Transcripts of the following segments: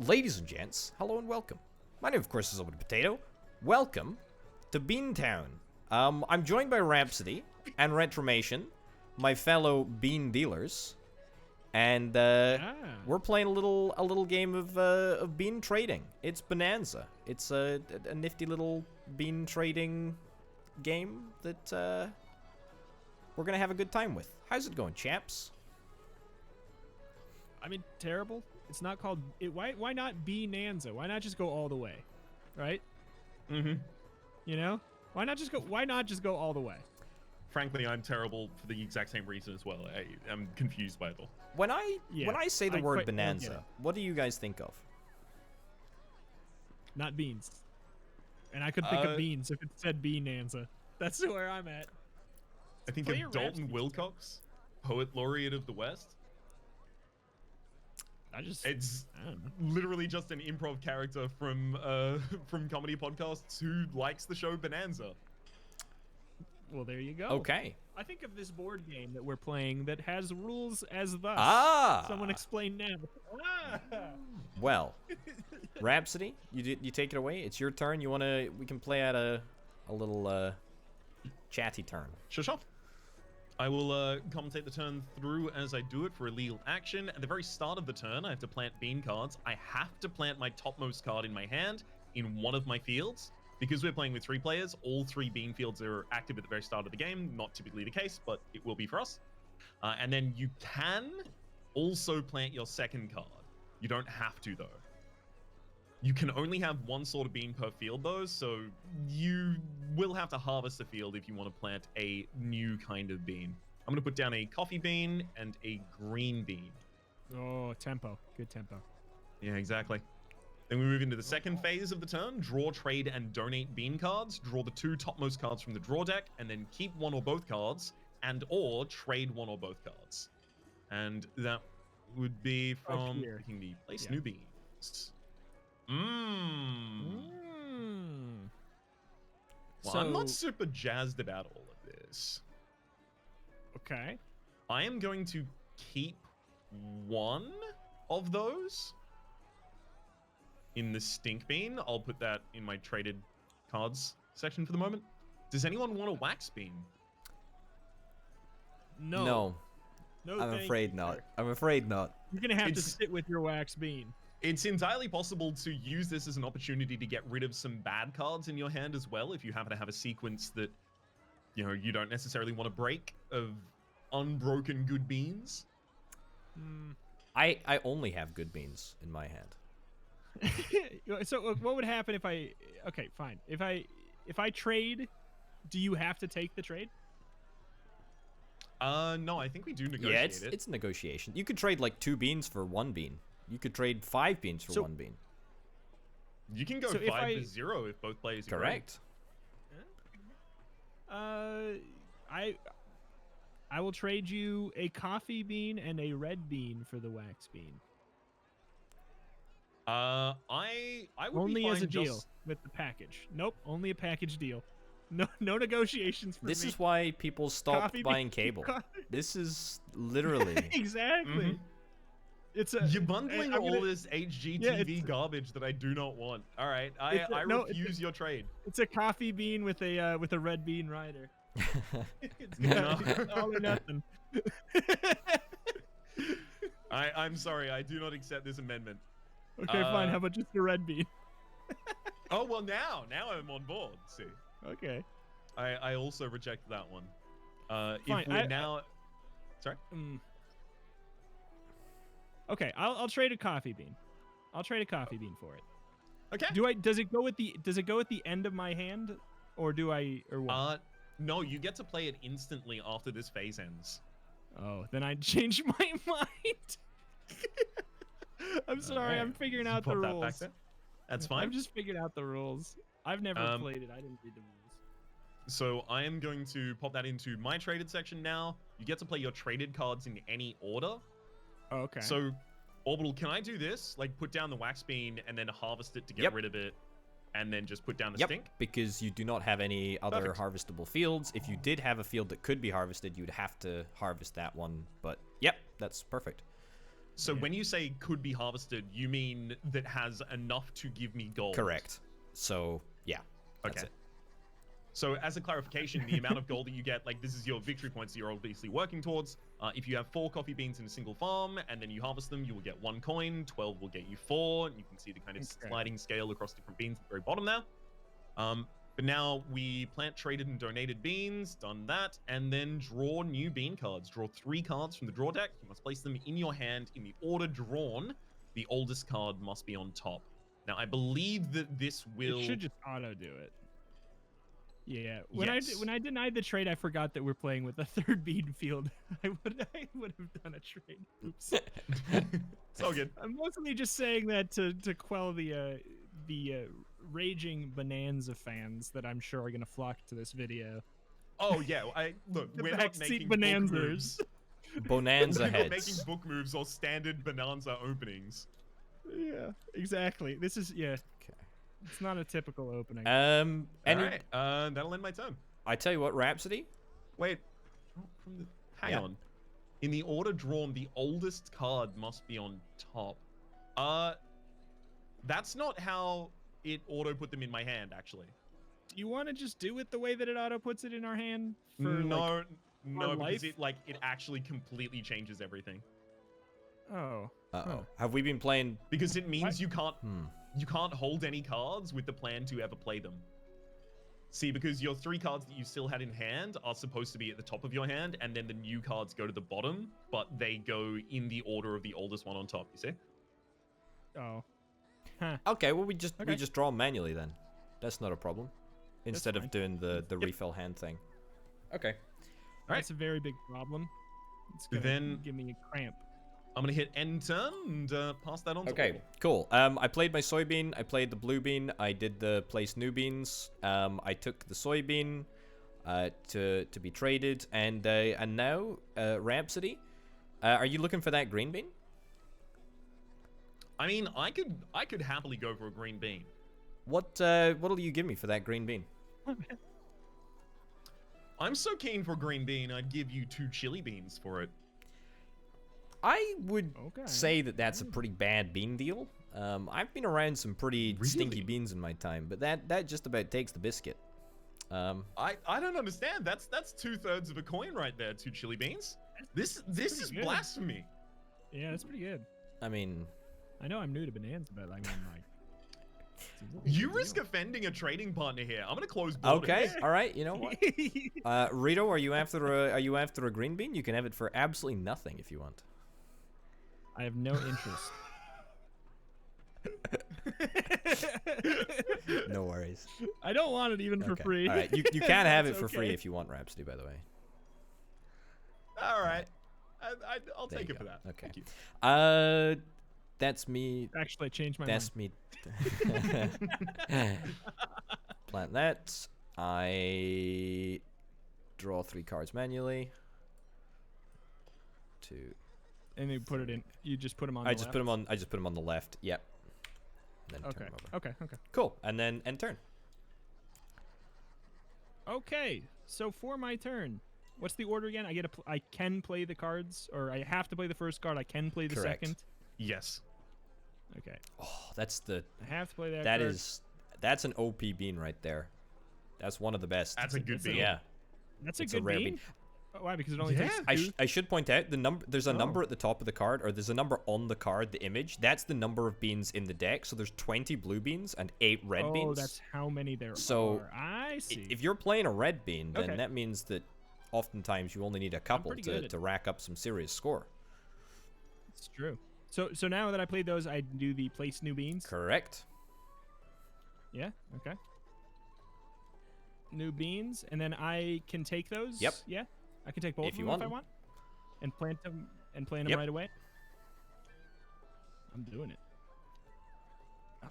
Ladies and gents, hello and welcome. My name, of course, is Owen Potato. Welcome to Beantown. I'm joined by Rhapsody and Retromation, my fellow bean dealers, and we're playing a little game of bean trading. It's Bohnanza. It's a nifty little bean trading game that we're gonna have a good time with. How's it going, chaps? I mean, terrible. It's not called. Why not Bohnanza? Why not just go all the way, right? Mm-hmm. You know, why not just go all the way? Frankly, I'm terrible for the exact same reason as well. I'm confused by it all. When I say the word Bohnanza, what do you guys think of? Not beans. And I could think of beans if it said Bohnanza. That's where I'm at. I think of Dalton Wilcox, poet laureate of the West. It's literally just an improv character from comedy podcasts who likes the show Bohnanza. Well, there you go. Okay. I think of this board game that we're playing that has rules as thus. Someone explain now. Well, Rhapsody, you take it away. It's your turn. We can play at a little chatty turn. Sure. I will commentate the turn through as I do it for a legal action. At the very start of the turn, I have to plant bean cards. I have to plant my topmost card in my hand in one of my fields. Because we're playing with 3 players, all 3 bean fields are active at the very start of the game. Not typically the case, but it will be for us. And then you can also plant your second card. You don't have to, though. You can only have one sort of bean per field, though, so you will have to harvest a field if you want to plant a new kind of bean. I'm going to put down a coffee bean and a green bean. Oh, tempo. Good tempo. Yeah, exactly. Then we move into the second phase of the turn. Draw, trade, and donate bean cards. Draw the 2 topmost cards from the draw deck, and then keep one or both cards, and/or trade one or both cards. And that would be from picking the place new beans. Well, So, I'm not super jazzed about all of this. Okay. I am going to keep one of those in the stink bean. I'll put that in my traded cards section for the moment. Does anyone want a wax bean? No. I'm afraid not. I'm afraid not. You're going to have to sit with your wax bean. It's entirely possible to use this as an opportunity to get rid of some bad cards in your hand as well, if you happen to have a sequence that, you don't necessarily want to break of unbroken good beans. I only have good beans in my hand. So what would happen if I... Okay, fine. If I trade, do you have to take the trade? No, I think we do negotiate Yeah, it's a negotiation. You could trade like 2 beans for 1 bean. You could trade 5 beans for 1 bean. You can go 5-0 if both players agree. Correct. I will trade you a coffee bean and a red bean for the wax bean. I would only be fine as a deal just... with the package. Nope, only a package deal. No negotiations for This me. is why people stopped buying cable. This is literally exactly. You're bundling all this HGTV garbage that I do not want. All right, I refuse your trade. It's a coffee bean with a red bean rider. It's all or nothing. I'm sorry, I do not accept this amendment. Okay, fine. How about just a red bean? Oh well, now I'm on board. See. Okay. I also reject that one. Fine, if we're now, sorry. Okay, I'll trade a coffee bean. I'll trade a coffee bean for it. Okay. Does it go at the end of my hand, or what? No, you get to play it instantly after this phase ends. Oh, then I changed my mind. I'm sorry. Right. I'm figuring out the rules. That's fine. I'm just figuring out the rules. I've never played it. I didn't read the rules. So I am going to pop that into my traded section now. You get to play your traded cards in any order. Oh, okay. So, Orbital, can I do this? Like, put down the wax bean and then harvest it to get rid of it, and then just put down the stink? Because you do not have any other harvestable fields. If you did have a field that could be harvested, you'd have to harvest that one. But, that's perfect. So Yeah. when you say could be harvested, you mean that has enough to give me gold? Correct. So, yeah. That's Okay. it. So as a clarification, the amount of gold that you get, like this is your victory points that you're obviously working towards. If you have 4 coffee beans in a single farm and then you harvest them, you will get 1 coin. 12 will get you 4. You can see the kind of Okay. sliding scale across different beans at the very bottom there. But now we plant, traded, and donated beans. Done that, and then draw new bean cards. Draw 3 cards from the draw deck. You must place them in your hand in the order drawn. The oldest card must be on top. Now I believe that this will. It should just auto do it. Yeah. Yes. When I denied the trade, I forgot that we're playing with a 3rd bean field. I would have done a trade. Oops. It's all good. I'm mostly just saying that to quell the raging Bonanza fans that I'm sure are gonna flock to this video. Oh yeah, look. The We're not backseat making book Bonanzers. moves. Bonanza We're not making heads. book moves or standard Bonanza openings. Yeah, exactly. This is Okay. It's not a typical opening. All Any, right, that'll end my turn. I tell you what, Rhapsody. Wait, hang Yeah. on. In the order drawn, the oldest card must be on top. That's not how it auto put them in my hand, actually. Do you want to just do it the way that it auto puts it in our hand? No, our because life? it actually completely changes everything. Oh. Uh-oh. Have we been playing? Because it means you can't Hmm. you can't hold any cards with the plan to ever play them. See, because your 3 cards that you still had in hand are supposed to be at the top of your hand, and then the new cards go to the bottom, but they go in the order of the oldest one on top. You see? Oh. Huh. Okay, well we just Okay. draw manually then. That's not a problem. Instead of fine. doing the refill hand thing. Okay. Right. That's a very big problem. It's gonna Then- give me a cramp. I'm gonna hit end turn and pass that on to Okay, Orwell. cool. I played my soybean, I played the blue bean, I did the place new beans. I took the soybean to be traded, and now Rhapsody, are you looking for that green bean? I mean, I could happily go for a green bean. What'll you give me for that green bean? I'm so keen for a green bean, I'd give you 2 chili beans for it. I would Okay. say that that's a pretty bad bean deal. I've been around some pretty stinky Really? beans in my time, but that just about takes the biscuit. I don't understand. That's 2/3 of a coin right there. 2 chili beans. This pretty is good. blasphemy. Yeah, that's pretty good. I mean, I know I'm new to Bonanza, but I mean, like. seems like a You good risk deal. offending a trading partner here. I'm gonna close borders. okay, all right. You know what? Rito, are you after a green bean? You can have it for absolutely nothing if you want. I have no interest. No worries. I don't want it even for Okay. free. All right, you can have it That's for free okay. if you want Rhapsody, by the way. All right. I'll There take you it for go. that. Okay. Thank you. That's me. Actually, I changed my That's mind. me. Plant that. I draw 3 cards manually. 2. And you put it in. You just put them on. I the just left? put them on. I just put them on the left. Yep. Then turn Okay. 'em over. Okay. Cool. And then end turn. Okay. So for my turn, what's the order again? I can play the cards, or I have to play the first card. I can play the Correct. second. Yes. Okay. Oh, that's the. I have to play that. That card. is. That's an OP bean right there. That's one of the best. That's a good bean. Yeah. That's a it's a good rare bean. bean. Oh, why? Because it only Yeah. takes two. I should point out the number. There's a Oh. number at the top of the card, or there's a number on the card, the image. That's the number of beans in the deck. So there's 20 blue beans and 8 red oh, beans. that's how many there So, are. I see. If you're playing a red bean, then Okay. that means that oftentimes you only need a couple pretty good at to rack up some serious score. It's true. So now that I played those, I do the place new beans. Correct. Yeah. Okay. New beans, and then I can take those. Yep. Yeah. I can take both If of you them want if I them. want, and plant them Yep. right away. I'm doing it.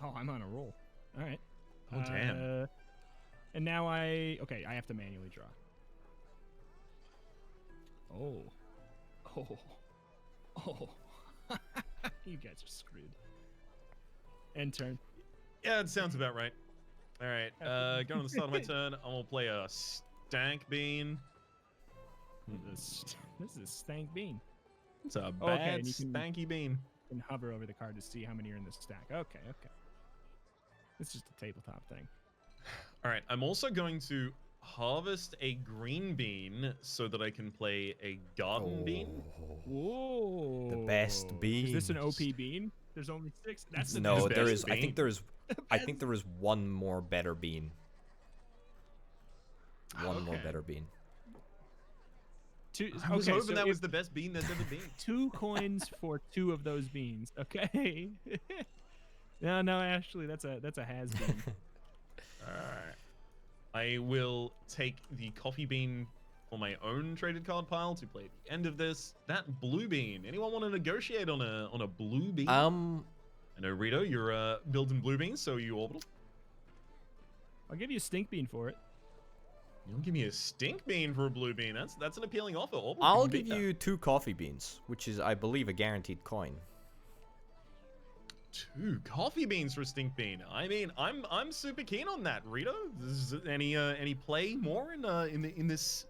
Oh, I'm on a roll. All right. Oh, damn. And now I have to manually draw. Oh. You guys are screwed. End turn. Yeah, it sounds about right. All right. Going to the start of my turn, I'm gonna play a stank bean. This is stank bean. It's a Okay, bad and you can- spanky bean. And hover over the card to see how many are in the stack. Okay. It's just a tabletop thing. All right, I'm also going to harvest a green bean so that I can play a garden bean. Whoa. The best Is this an bean. OP bean? There's only 6. That's the No, best there bean. is. I think there is. I think there is one more better bean. One more Okay. better bean. I was hoping so that was if- the best bean there's ever been. 2 coins for 2 of those beans. Okay. no, actually, that's a has been. Alright. I will take the coffee bean for my own traded card pile to play at the end of this. That blue bean. Anyone want to negotiate on a blue bean? I know Rito, you're building blue beans, so you orbital. I'll give you a stink bean for it. You'll give me a stink bean for a blue bean. That's an appealing offer. Orbital I'll can give beat that. you 2 coffee beans, which is, I believe, a guaranteed coin. 2 coffee beans for a stink bean. I mean, I'm super keen on that. Rito, is any play more in this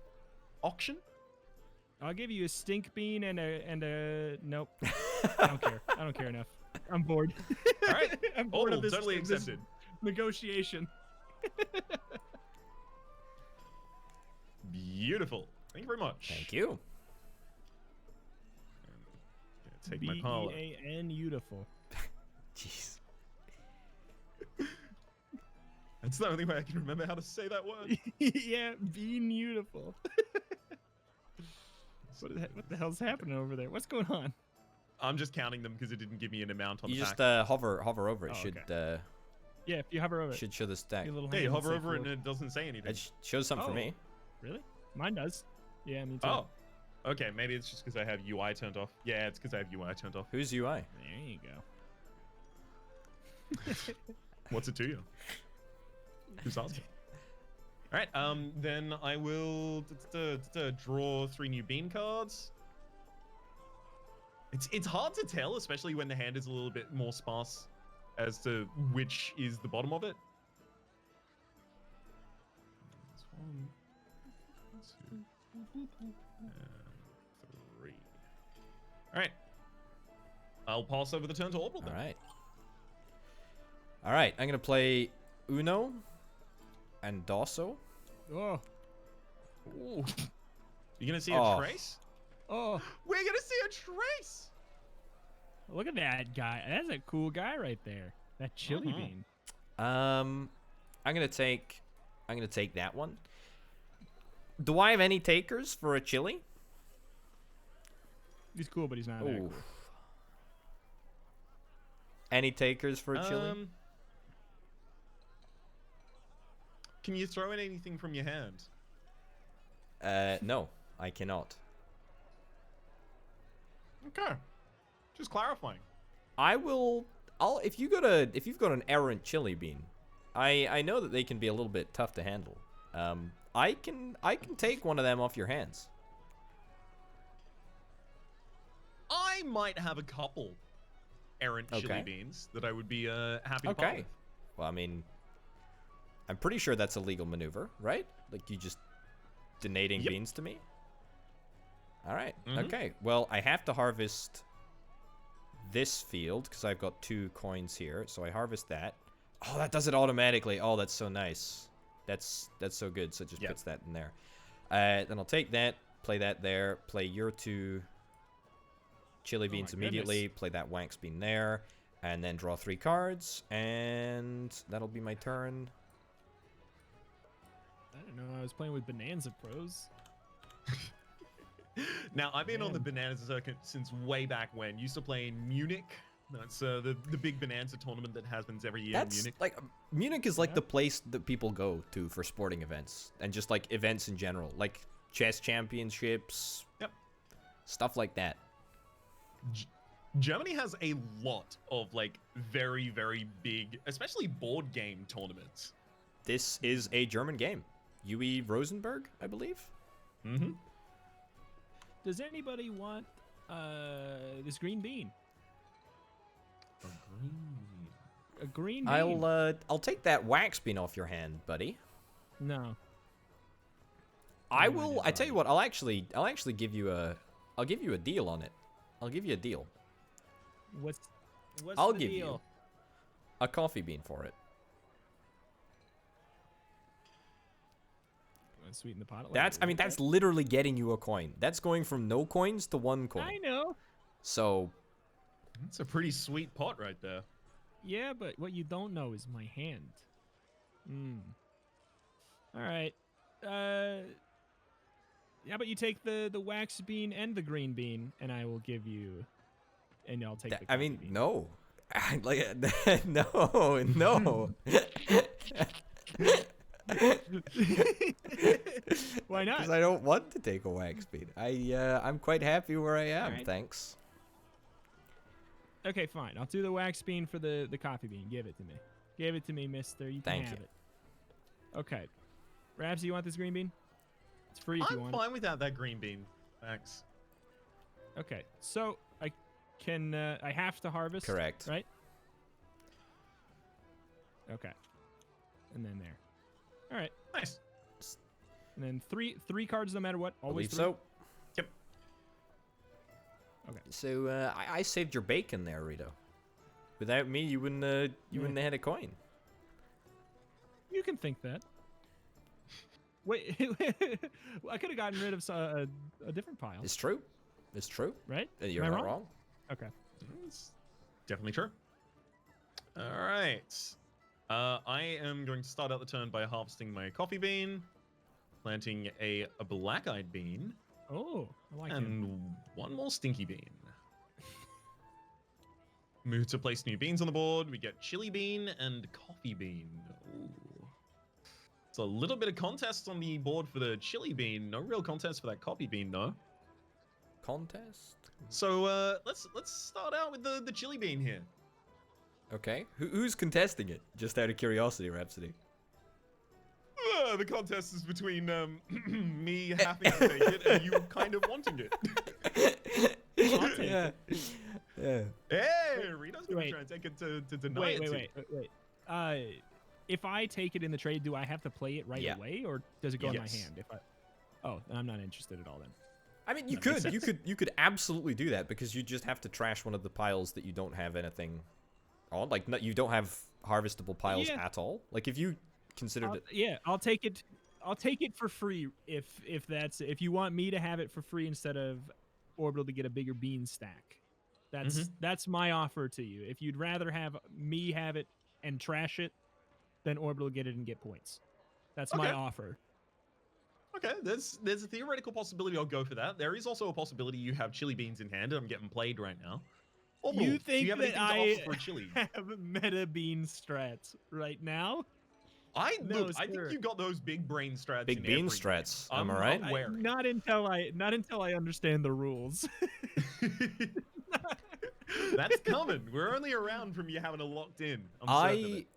auction? I'll give you a stink bean and a nope. I don't care. I don't care enough. I'm bored. All right, I'm bored of orbital this, totally this accepted. negotiation. Beautiful. Thank you very much. Thank you. Take my pile. B-E-A-N beautiful. Jeez. That's the only way I can remember how to say that word. Yeah, bean beautiful. What the hell's happening over there? What's going on? I'm just counting them because it didn't give me an amount on You the just pack. hover over it. Oh, Should Yeah, if you hover over it, should show the stack. your little Hey, hand hover say over it forward. and it doesn't say anything. It shows something for Oh. me. Really? Mine does. Yeah, me too. Oh. Okay, maybe it's just because I have UI turned off. Yeah, it's because I have UI turned off. Who's UI? There you go. What's it to you? Who's asking? All right, then I will draw 3 new bean cards. It's hard to tell, especially when the hand is a little bit more sparse, as to which is the bottom of it. This 1, 2, and 3. All right. I'll pass over the turn to orbital. All then. right. All right. I'm gonna play Uno and Dosso. Oh, Ooh. You gonna see Oh. a trace? oh, We're gonna see a trace. look at that guy. That's a cool guy right there. That chili Mhm. bean. I'm gonna take that one. Do I have any takers for a chili? He's cool, but he's not that Ooh. cool. Any takers for a chili? Can you throw in anything from your hand? No, I cannot. Okay. Just clarifying. I'll if you've got an errant chili bean, I know that they can be a little bit tough to handle. I can take one of them off your hands. I might have a couple errant chili Okay. beans that I would be happy to part Okay. with. Well, I mean, I'm pretty sure that's a legal maneuver, right? Like you just donating Yep. beans to me. All right. Mhm. Okay. Well, I have to harvest this field because I've got 2 coins here, so I harvest that. Oh, that does it automatically. Oh, that's so nice. That's so good. So it just Yep. puts that in there. Then I'll take that, play that there, play your 2 chili beans my immediately, play that Wanks bean there, and then draw 3 cards, and that'll be my turn. I don't know. I was playing with Bonanza Pros. Now, I've been on the Man. Bonanza circuit since way back when. Used to play in Munich. That's the big Bonanza tournament that happens every year in That's Munich. like Munich is like Yeah. the place that people go to for sporting events and just like events in general, like chess championships, Yep. stuff like that. Germany has a lot of like very, very big, especially board game tournaments. This is a German game. Uwe Rosenberg, I believe. Mm-hmm. Does anybody want this green bean? A green bean? I'll take that wax bean off your hand, buddy. No. I No, I will. did I tell not. you what. I'll actually give you a deal on it. I'll give you a deal. What's I'll the give deal? you a coffee bean for it. Want to sweeten the pot? That's, I mean, that's literally getting you a coin. That's going from no coins to 1 coin. I know. So, That's a pretty sweet pot right there. Yeah, but what you don't know is my hand. All right. How about you take the wax bean and the green bean, and I will give you, and I'll take the I coffee mean, bean. no. Like, no, no. Why not? Because I don't want to take a wax bean. I'm quite happy where I am, Alright. thanks. Okay, fine. I'll do the wax bean for the coffee bean. Give it to me. Give it to me, mister. You can Thank have you. it. Okay. Rabs, you want this green bean? It's free if you I'm want fine without that green bean. Thanks. it. Okay. So, I can, I have to harvest. Correct. Right? Okay. And then there. All right. Nice. And then three cards no matter what. I Always believe so. Yep. Okay. So, I saved your bacon there, Rito. Without me, you wouldn't have had a coin. You can think that. Wait, I could have gotten rid of a different pile, It's true. It's true. right? You're Am I not wrong. Okay. It's definitely true. All right. I am going to start out the turn by harvesting my coffee bean, planting a black-eyed bean, Oh, I like it. and 1 more stinky bean. Move to place new beans on the board. We get chili bean and coffee bean. Ooh. It's a little bit of contest on the board for the chili bean. No real contest for that coffee bean, though. Contest. So let's start out with the chili bean here. Okay. Who's contesting it? Just out of curiosity, Rhapsody. The contest is between me having to take it and you kind of wanting it. I'll take Yeah. it. Yeah. Hey, Rito's gonna Wait. try and take it to deny Wait, it. wait, wait, wait. If I take it in the trade, do I have to play it right Yeah. away, or does it go in my Yes. hand? Oh, then I'm not interested at all then. I mean, you That makes could, you could absolutely do that because you just have to trash one of the piles that you don't have anything on. Like, you don't have harvestable piles Yeah. at all. Like, if you considered it, Yeah, I'll take it. I'll take it for free if you want me to have it for free instead of Orbital to get a bigger bean stack. That's my offer to you. If you'd rather have me have it and trash it, then Orbital get it and get points. That's my Okay. offer. Okay, there's a theoretical possibility I'll go for that. There is also a possibility you have chili beans in hand and I'm getting played right now. Orbital, You do you think have that anything to offer for a chili? have meta bean strats right now? I No, I think sir. you got those big brain strats. Big in bean every strats, game. am I right? I'm wary. Not until I understand the rules. That's coming. We're only around from you having it locked in. I'm certain of it.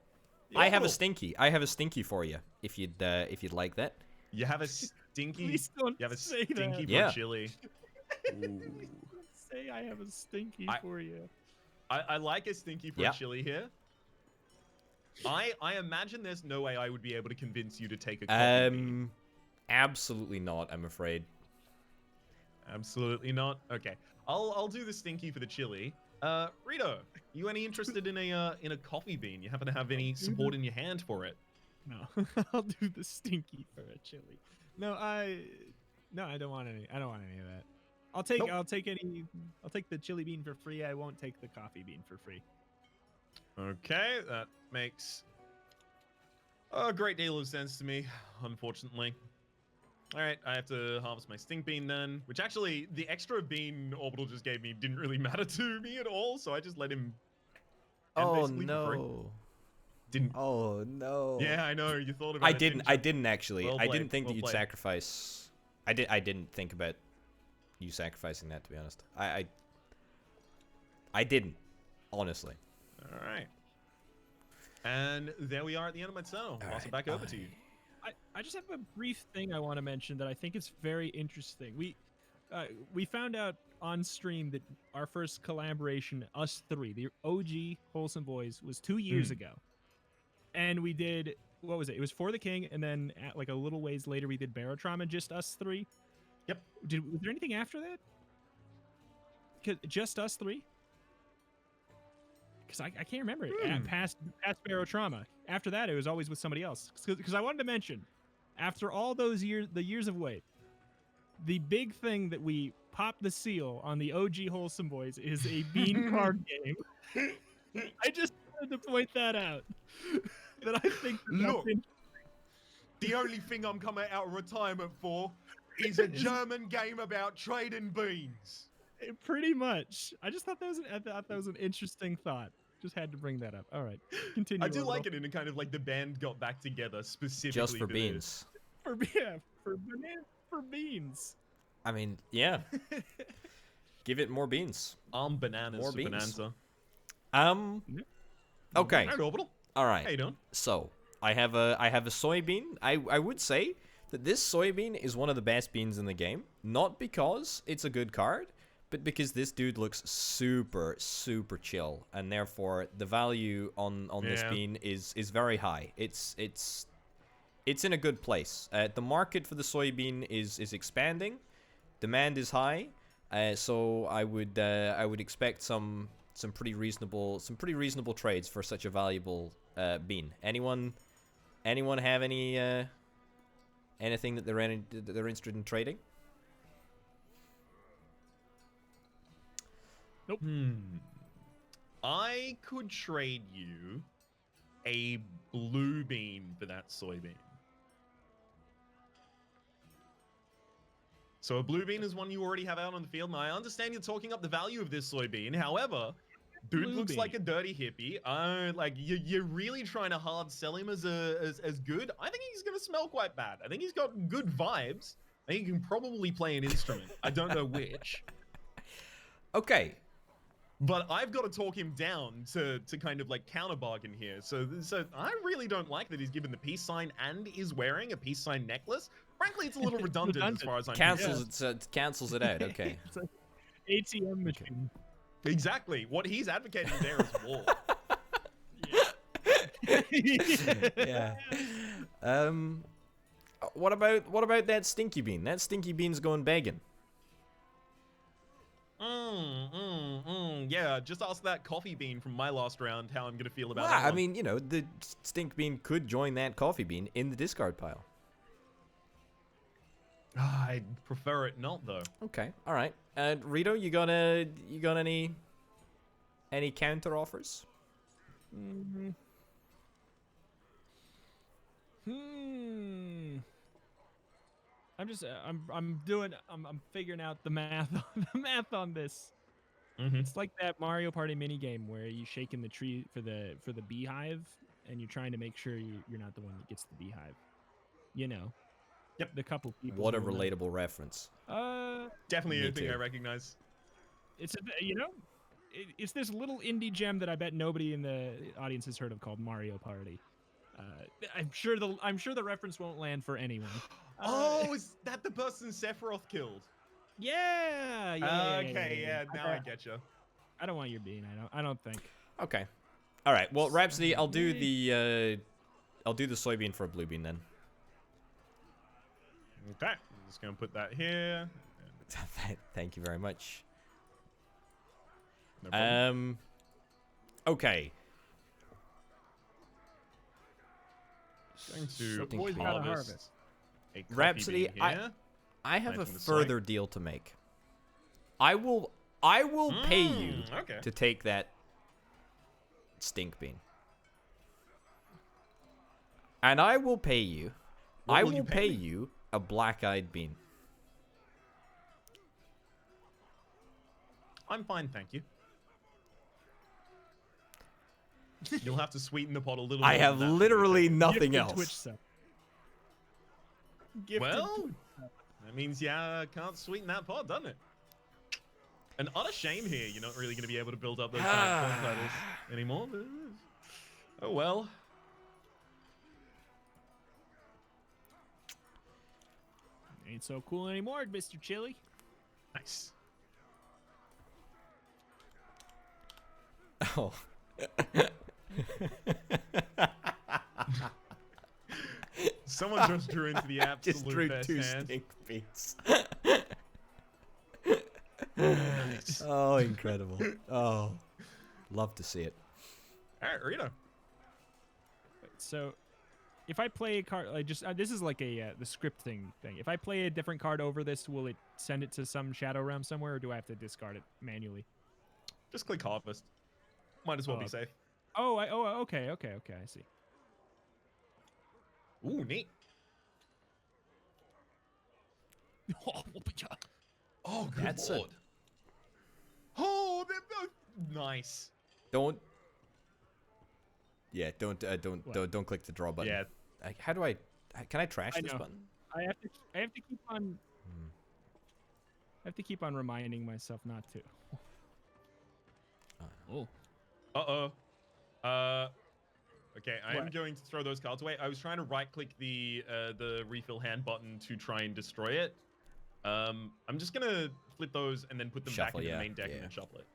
I have a Orbital, stinky. I have a stinky for you if you'd like that. You have a stinky. Please don't You have a say stinky that. for Yeah. chili. Ooh. Say I have a stinky I- for you. I like a stinky for Yeah. chili here. I imagine there's no way I would be able to convince you to take a coffee bean. Absolutely not. I'm afraid. Absolutely not. Okay, I'll do the stinky for the chili. Rito, you any interested in a coffee bean? You happen to have any support in your hand for it? No, I'll do the stinky for a chili. No, I don't want any. I don't want any of that. I'll take. Nope. I'll take the chili bean for free. I won't take the coffee bean for free. Okay, that makes a great deal of sense to me, unfortunately. All right, I have to harvest my stink bean then, which actually, the extra bean Orbital just gave me didn't really matter to me at all, so I just let him end Oh basically for free. no. Didn't. Oh no. Yeah, I know, you thought about I it. didn't. you? I didn't actually. Well I played, didn't think well that you'd played. sacrifice. I didn't think about you sacrificing that. To be honest, I didn't. Honestly. All right. And there we are at the end of my turn. I'll pass it back over to you. I just have a brief thing I want to mention that I think is very interesting. We found out on stream that our first collaboration, us three, the OG Wholesome Boys, was 2 years ago, and we did, what was it? It was For the King, and then like a little ways later we did Barotrauma, just us three. Yep. Was there anything after that? just us three? Because I can't remember it. Past Barotrauma. After that, it was always with somebody else. Because I wanted to mention, after all those years, the years of wait, the big thing that we popped the seal on the OG Wholesome Boys is a bean card game. I just wanted to point that out. That I think Look, the only thing I'm coming out of retirement for is a German game about trading beans. Pretty much. I just thought that was an interesting thought. Just had to bring that up. All right, continue. I do Orbital. like it in a kind of like the band got back together specifically Just for this. beans. For beans. I mean, yeah. Give it more beans. Bananas More for beans. Bonanza. Okay. Alright, Orbital. All right. How you doing? So I have a soybean. I would say that this soybean is one of the best beans in the game, not because it's a good card, but because this dude looks super chill, and therefore the value on this bean is very high. It's in a good place. The market for the soybean is expanding, demand is high, so I would expect some pretty reasonable trades for such a valuable bean. Anyone have anything that they're interested in trading? Nope. I could trade you a blue bean for that soybean. So a blue bean is one you already have out on the field, and I understand you're talking up the value of this soybean. However, dude Blue looks bean. like a dirty hippie. Like you're really trying to hard sell him as good. I think he's gonna smell quite bad. I think he's got good vibes. I think he can probably play an instrument. I don't know which. Okay. But I've got to talk him down to kind of like counter bargain here. So I really don't like that he's given the peace sign and is wearing a peace sign necklace. Frankly, it's a little redundant as far as I'm concerned. Cancels it out. Okay. It's an ATM machine. Exactly. What he's advocating there is war. Yeah. What about that stinky bean? That stinky bean's going begging. Yeah, just ask that coffee bean from my last round how I'm gonna feel about it. I mean, you know, the stink bean could join that coffee bean in the discard pile. I'd prefer it not though. Okay, all right. Rito, you got any counter offers? I'm figuring out the math on this. It's like that Mario Party mini game where you shaking the tree for the beehive, and you're trying to make sure you're not the one that gets the beehive. You know. Yep. The couple people. What a relatable reference. Definitely Me a thing too. I recognize. It's it's this little indie gem that I bet nobody in the audience has heard of called Mario Party. I'm sure the reference won't land for anyone. Oh, is that the person Sephiroth killed? Yeah. Okay, yeah. Now I get you. I don't want your bean. I don't think. Okay. All right. Well, Rhapsody, I'll do the soybean for a blue bean then. Okay, I'm just gonna put that here. Thank you very much. No problem. Okay. Going to Stink bean. harvest a coffee Rhapsody, bean here. I have a Planting the further deal to make. I will pay you Okay. to take that stink bean. And I will pay you. What I will you will pay pay me? you a black-eyed bean. I'm fine, thank you. You'll have to sweeten the pot a little. I more have than that. literally nothing Gifted else. Twitch sub. Gifted Well, Twitch sub. that means can't sweeten that pot, doesn't it? An utter shame here. You're not really going to be able to build up those kind of point titles anymore. But oh well. Ain't so cool anymore, Mr. Chili. Nice. Oh. Someone just drew into the absolute Just drew best two hand. stink beans. Nice. Oh, incredible. Oh, love to see it. All right, Rito. So, if I play a card, like just this is like a the script thing. If I play a different card over this, will it send it to some shadow realm somewhere, or do I have to discard it manually? Just click harvest. Might as well be safe. Oh, okay, I see. Ooh, neat. Oh, good That's lord. Oh, they're both nice. Don't. Yeah, don't click the draw button. Yeah. How do I? Can I trash this know. button? I have to keep on. I have to keep on reminding myself not to. Oh. Uh-oh. Okay, I am going to throw those cards away. I was trying to right-click the refill hand button to try and destroy it. I'm just gonna flip those and then put them back into the main deck and then shuffle it.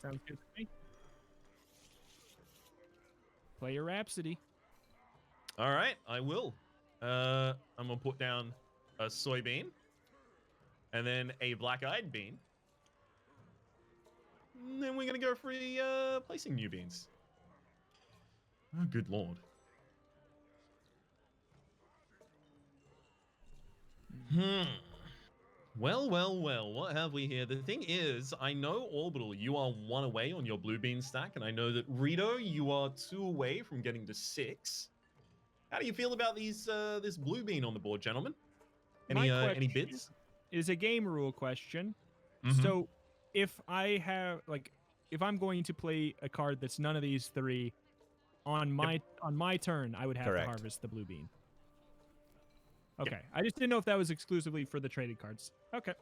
Sounds good to me. Play your Rhapsody. All right, I will. I'm gonna put down a soybean and then a black-eyed bean. And then we're gonna go for placing new beans. Oh, good lord. Well, what have we here? The thing is, I know Orbital, you are 1 away on your blue bean stack, and I know that Rito, you are 2 away from getting to 6. How do you feel about these this blue bean on the board, gentlemen? Any bids? Is a game rule question. Mhm. So, if I have if I'm going to play a card that's none of these 3 on my turn, I would have to harvest the blue bean. Okay, I just didn't know if that was exclusively for the traded cards. Okay.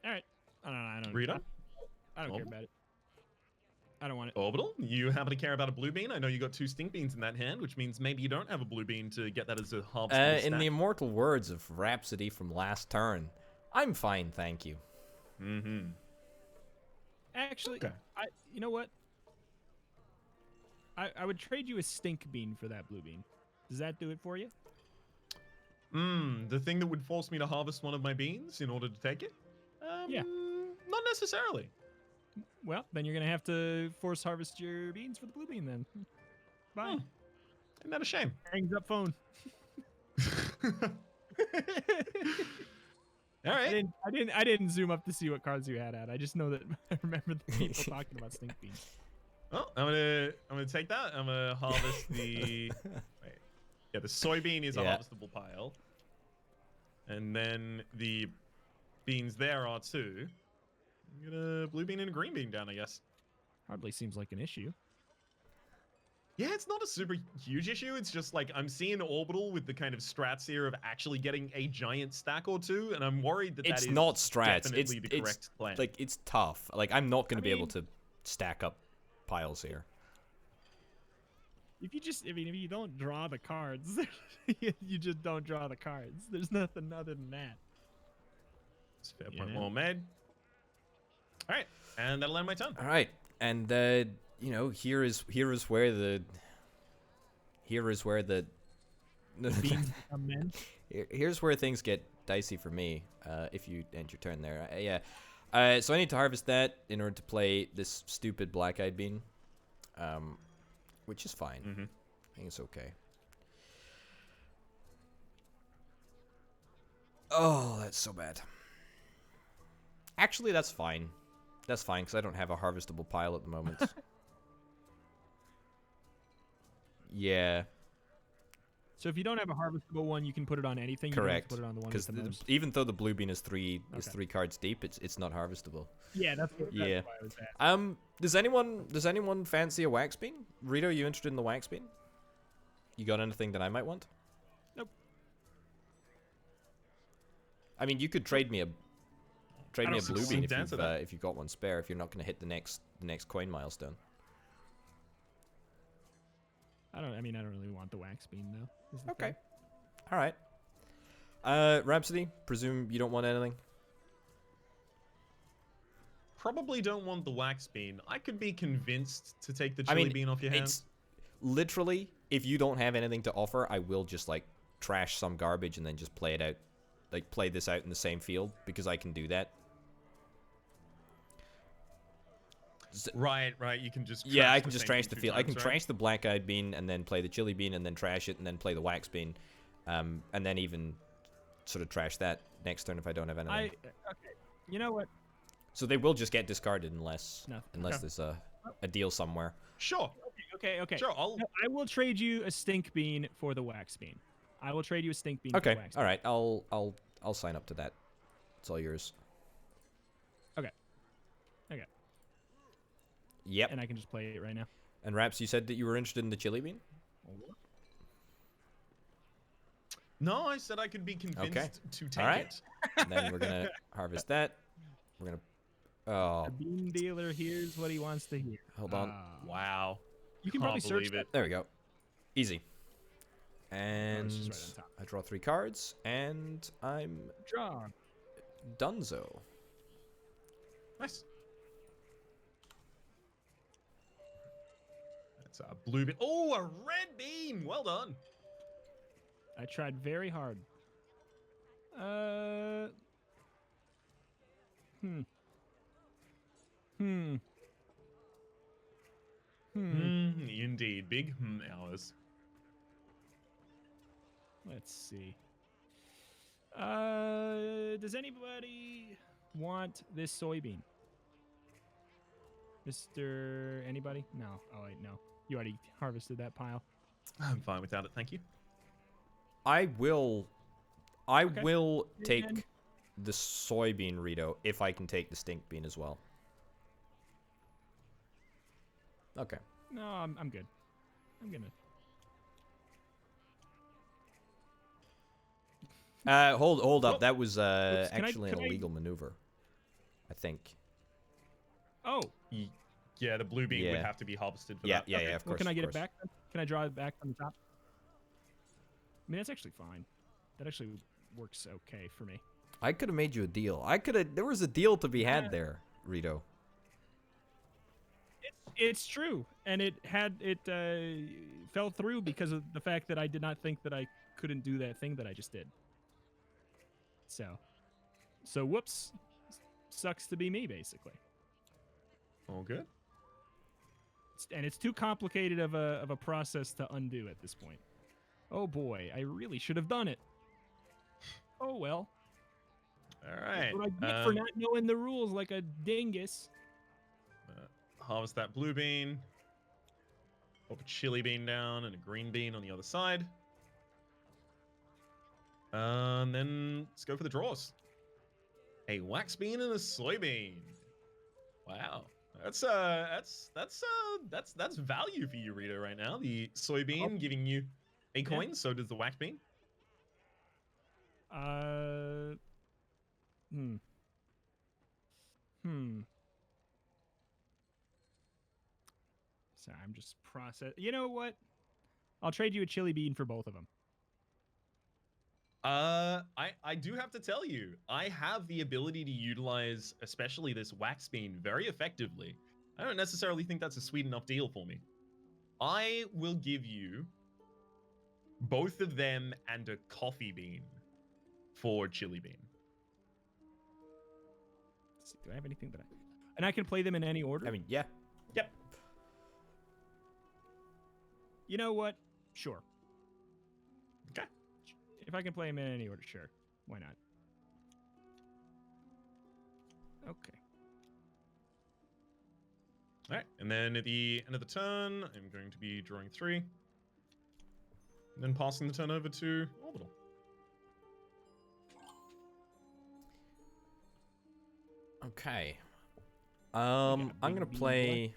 All right. I don't. Rito? I don't care about it. I don't want it. Orbital, you happen to care about a blue bean? I know you got 2 stink beans in that hand, which means maybe you don't have a blue bean to get that as a harvest. In the immortal words of Rhapsody from last turn, I'm fine, thank you. Mm-hmm. Actually, Okay. you know what? I would trade you a stink bean for that blue bean. Does that do it for you? The thing that would force me to harvest one of my beans in order to take it? Yeah. Not necessarily. Well, then you're gonna have to force harvest your beans for the blue bean then. Bye. Isn't that a shame? Hangs up phone. All right. I didn't zoom up to see what cards you had out. I just know that I remember the people talking about stink beans. Well, I'm gonna take that. I'm gonna harvest the wait. Yeah, the soybean is a harvestable pile. And then the beans there are 2. I'm gonna blue bean and a green bean down, I guess. Hardly seems like an issue. Yeah, it's not a super huge issue. It's just like I'm seeing Orbital with the kind of strats here of actually getting a giant stack or 2, and I'm worried that It's that is not strats. definitely the correct plan. Like, it's tough. Like, I'm not going to be able to stack up piles here. If you don't draw the cards, you just don't draw the cards. There's nothing other than that. It's a fair point. Well made. All right, and that'll end my turn. All right, and you know, here is where the Beans become men. here's where things get dicey for me. If you end your turn there, so I need to harvest that in order to play this stupid black-eyed bean, which is fine. I think it's okay. Oh, that's so bad. Actually, that's fine. That's fine, because I don't have a harvestable pile at the moment. Yeah. So if you don't have a harvestable one, you can put it on anything. Correct. You don't have to put it on the one Because with the most. even though the blue bean is three cards deep, it's not harvestable. Yeah, that's why I was asking. Does anyone fancy a wax bean? Rito, you interested in the wax bean? You got anything that I might want? Nope. I mean, you could trade me a blue bean if you've got one spare. If you're not going to hit the next coin milestone. I don't really want the wax bean though. is the Okay. thing. All right. Rhapsody, presume you don't want anything? Probably don't want the wax bean. I could be convinced to take the chili bean off your hands. It's literally, if you don't have anything to offer, I will just like trash some garbage and then just play it out, like play this out in the same field because I can do that. Right. You can just Yeah, I trash can the just same trash thing the 2 field. I times, can right? trash the black-eyed bean and then play the chili bean and then trash it and then play the wax bean, and then even sort of trash that next turn if I don't have anything. Okay. You know what? So they will just get discarded unless Nothing. there's a deal somewhere. Sure. Okay. Sure. No, I will trade you a stink bean for the wax bean. I will trade you a stink bean for Okay, the wax all right. I'll sign up to that. It's all yours. bean. Okay. Yep. And I can just play it right now. And Raps, you said that you were interested in the chili bean? No, I said I could be convinced to take right. it. And then we're gonna harvest that. We're gonna. Oh, The bean dealer hears what he wants to hear. hold on. Wow. You can Can't probably search believe it. There we go. Easy. And just right on top. I draw 3 cards, and I'm Draw. donezo. Nice. That's a blue bean. Oh, a red bean. Well done. I tried very hard. Indeed. Big hours. Let's see. Does anybody want this soybean? Mr. Anybody? No. Oh, wait, no. You already harvested that pile. I'm fine without it. Thank you. I will take And- the soybean, Rito, if I can take the stink bean as well. Okay. No, I'm good. I'm gonna. Hold up. Whoa. That was Can I- actually an can I- illegal maneuver, I think. Oh. Yeah, the blue bean would Yeah. have to be harvested for Yeah, that. yeah, Okay. yeah. Of Well, course. can I get of it course. back then? Can I draw it back from the top? I mean, that's actually fine. That actually works okay for me. I could have made you a deal. There was a deal to be had there, Rito. It's true, and it fell through because of the fact that I did not think that I couldn't do that thing that I just did. So whoops, sucks to be me basically. All good. And it's too complicated of a process to undo at this point. Oh boy, I really should have done it. Oh well. All right. What I get for not knowing the rules like a dingus. Harvest that blue bean. Pop a chili bean down and a green bean on the other side. And then let's go for the draws. A wax bean and a soybean. Wow. That's value for you, Rita, right now. The soybean giving you a coin, so does the wax bean. Sorry, I'm just You know what? I'll trade you a chili bean for both of them. I do have to tell you, I have the ability to utilize, especially this wax bean, very effectively. I don't necessarily think that's a sweet enough deal for me. I will give you both of them and a coffee bean for chili bean. Let's see, do I have anything that I... And I can play them in any order? I mean, yeah. Yep. You know what? Sure. Okay. If I can play them in any order, sure. Why not? Okay. All right, and then at the end of the turn, I'm going to be drawing 3. And then passing the turn over to Orbital. Okay. I'm gonna big bean play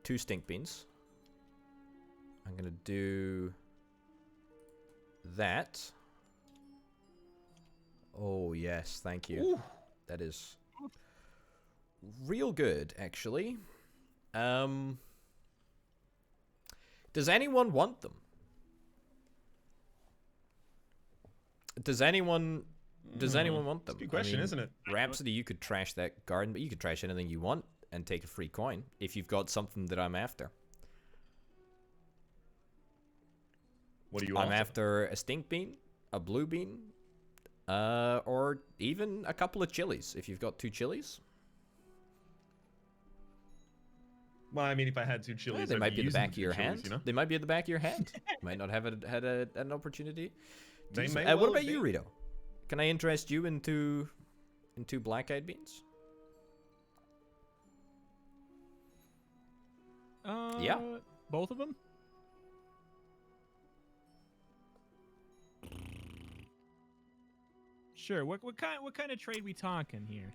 2 stink beans. I'm gonna do that. Oh yes, thank you. Ooh. That is real good, actually. Does anyone want them? Does anyone want them? It's a good question, isn't it? Rhapsody, you could trash that garden, but you could trash anything you want and take a free coin if you've got something that I'm after. What are you I'm after a stink bean, a blue bean, or even a couple of chilies if you've got 2 chilies. Well, I mean, if I had two chilies, They I'd might be at the using back of two your chilies, hand. you know? They might be at the back of your hand. Might not have had an opportunity. They may What well about have you, been. Rito? Can I interest you into black-eyed beans? Yeah. Both of them? Sure. What kind of trade we talking here?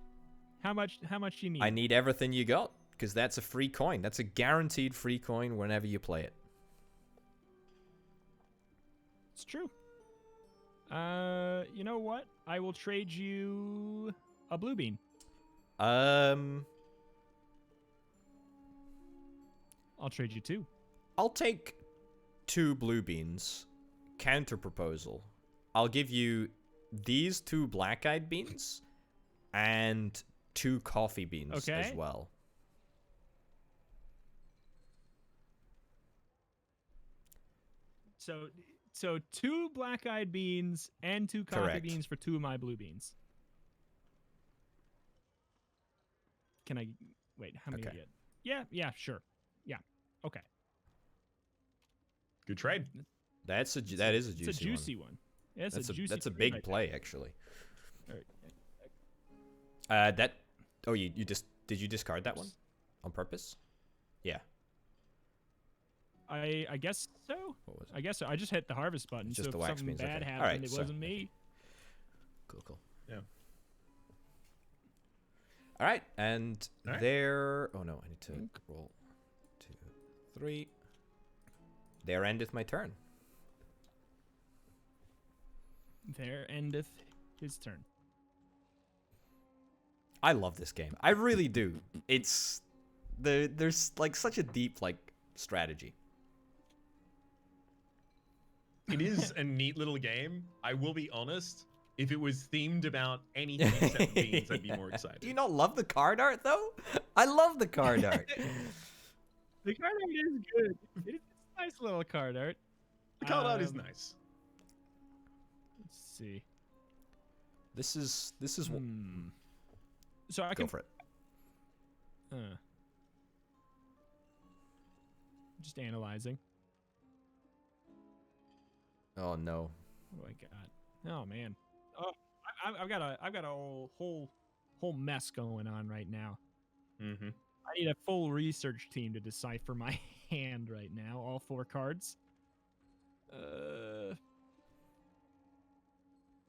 How much do you need? I need everything you got, because that's a free coin. That's a guaranteed free coin whenever you play it. It's true. You know what? I will trade you a blue bean. I'll trade you two. I'll take 2 blue beans. Counter proposal. I'll give you these 2 black-eyed beans and 2 coffee beans as well. So 2 black-eyed beans and 2 coffee Correct. beans for 2 of my blue beans. Can I wait? How many do I get? Yeah, sure. Yeah. Okay. Good trade. That is a juicy It's a juicy one. Yeah, That's a juicy that's a trade big right play, actually. there. All right. That. Oh, you just did you discard that one on purpose? Yeah. I guess so. What was it? I guess so. I just hit the harvest button. It's So just if the wax something beans, bad okay. happened, Alright, it so- wasn't me. Cool. Yeah. All right, and All right. there. Oh no, I need to roll 2, 3. There endeth my turn. There endeth his turn. I love this game. I really do. It's there's like such a deep like strategy. It is a neat little game. I will be honest. If it was themed about anything except beans, I'd be more excited. Do you not love the card art though? I love the card art. The card art is good. It's a nice little card art. The card art is nice. Let's see. This is So I go can for it. Just analyzing. Oh no. What do I got? Oh man. Oh, I've got a whole mess going on right now. Mm-hmm. I need a full research team to decipher my hand right now. All 4 cards.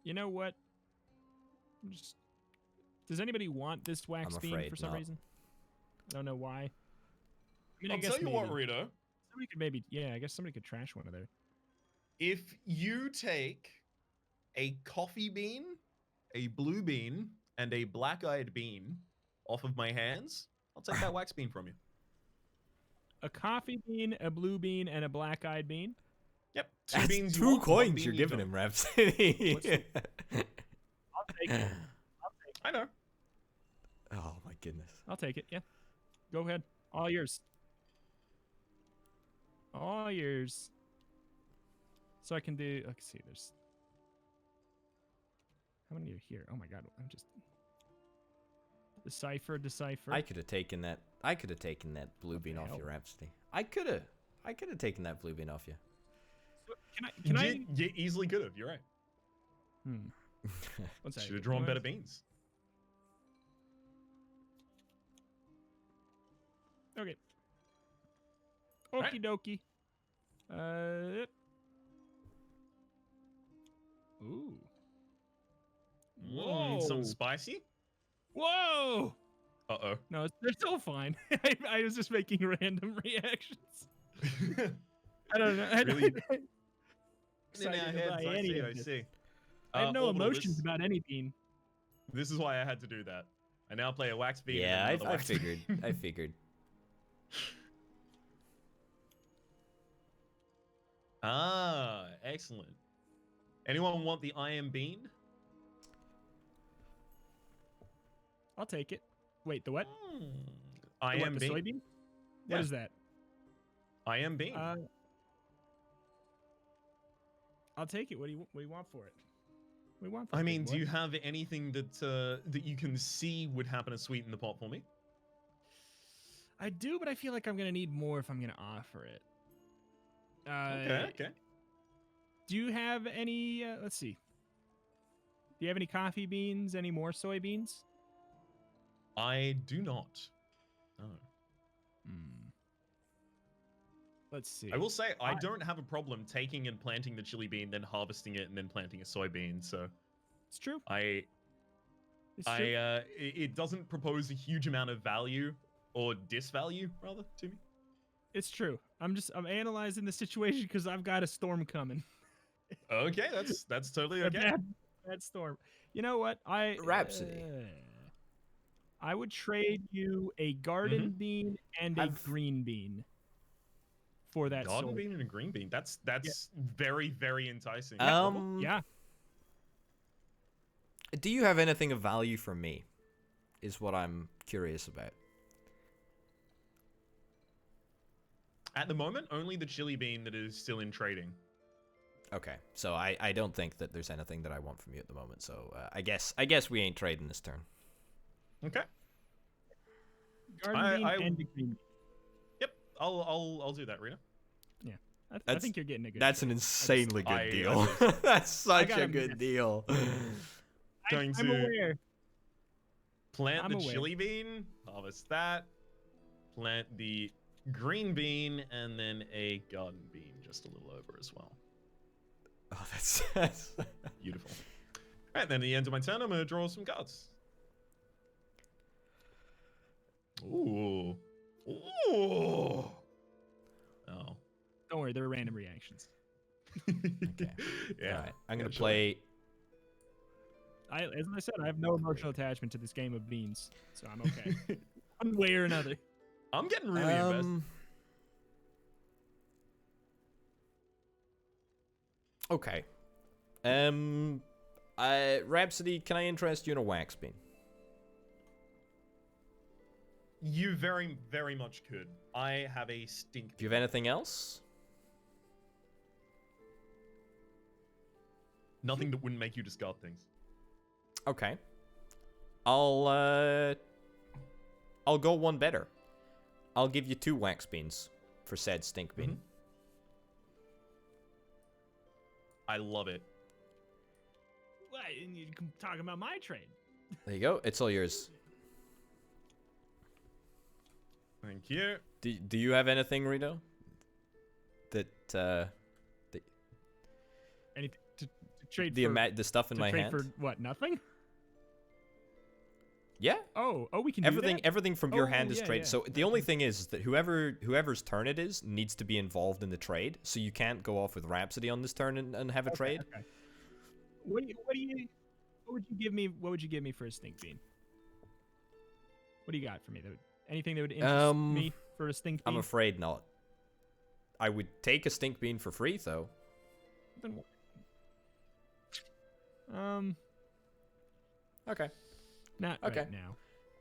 You know what? Does anybody want this wax I'm bean afraid for some not. reason? I don't know why. I mean, I I'll guess tell you maybe. what, Rito. Somebody could maybe, yeah, I guess somebody could trash one of there. If you take a coffee bean, a blue bean, and a black-eyed bean off of my hands, I'll take that wax bean from you. A coffee bean, a blue bean, and a black-eyed bean. Yep. That's beans you 2 want, one coins bean you're you giving don't. him, Rhapsody. I'll take it. I know. Oh my goodness. I'll take it. Yeah. Go ahead. All yours. All yours. So I can do. Let's see. There's. How many are here? Oh my god. I'm just. Decipher. I could have taken that. I could have taken that blue bean off you, Rhapsody. I could have taken that blue bean off you. Can I? You easily could have. You're right. What's that? Should have drawn better beans. Okay. Right. Okie dokie. Ooh. Whoa. Some spicy? Whoa. Uh-oh. No, they're still fine. I was just making random reactions. I don't know. Really? Excited to buy any of I this. see. I have no Orbital, emotions about any bean. This is why I had to do that. I now play a wax bean. Yeah, and another I wax figured. bean. I figured. Ah, excellent. Anyone want the I am bean? I'll take it. Wait, the what? I The what, am the bean. soybean? Yeah. What is that? I am bean. I'll take it. What do you want for it? What do you want for I it, mean, big do you boy? have anything that that you can see would happen to sweeten the pot for me? I do, but I feel like I'm gonna need more if I'm gonna offer it. Okay. Do you have any? Let's see. Do you have any coffee beans? Any more soybeans? I do not. Oh. Let's see. I will say I don't have a problem taking and planting the chili bean, then harvesting it, and then planting a soybean. So It's true. it doesn't propose a huge amount of value or disvalue rather to me. It's true. I'm analyzing the situation because I've got a storm coming. Okay, that's totally A okay. bad storm. You know what? Rhapsody. I would trade you a garden bean and a green bean for that Garden soy. bean and a green bean. That's very, very enticing. Yeah. Do you have anything of value for me? Is what I'm curious about. At the moment, only the chili bean that is still in trading. Okay, so I don't think that there's anything that I want from you at the moment. So I guess we ain't trading this turn. Okay. Garden bean and a green bean. Yep, I'll do that, Rita. Yeah, I think you're getting a good. That's trade. an insanely good deal. I That's such got a a good mess. deal. Going I'm to aware. plant I'm the aware. chili bean, harvest that, plant the green bean, and then a garden bean just a little over as well. Oh, that's Beautiful. All right, then at the end of my turn, I'm going to draw some cards. Ooh. Ooh. Oh. Don't worry, they're random reactions. okay. Yeah. All right, I'm gonna sure. play. As I said, I have no emotional attachment to this game of beans, so I'm okay. One way or another. I'm getting really invested. Okay. Rhapsody, can I interest you in a wax bean? You very, very much could. I have a stink. Do you have anything else? Nothing that wouldn't make you discard things. Okay. I'll go one better. I'll give you 2 wax beans for said stink bean. I love it. What? You talking about my trade? There you go. It's all yours. Thank you. Do you have anything, Rito? That Anything to trade for? the stuff in my trade hand? for what? Nothing? Yeah. Oh, we can Everything do that? everything from your Oh, hand is yeah, traded. yeah. So the only thing is that whoever's turn it is needs to be involved in the trade. So you can't go off with Rhapsody on this turn and have a trade. Okay. What would you give me? What would you give me for a stink bean? What do you got for me? Anything that would interest me for a stink bean? I'm afraid not. I would take a stink bean for free though. Okay. Not Okay. right now.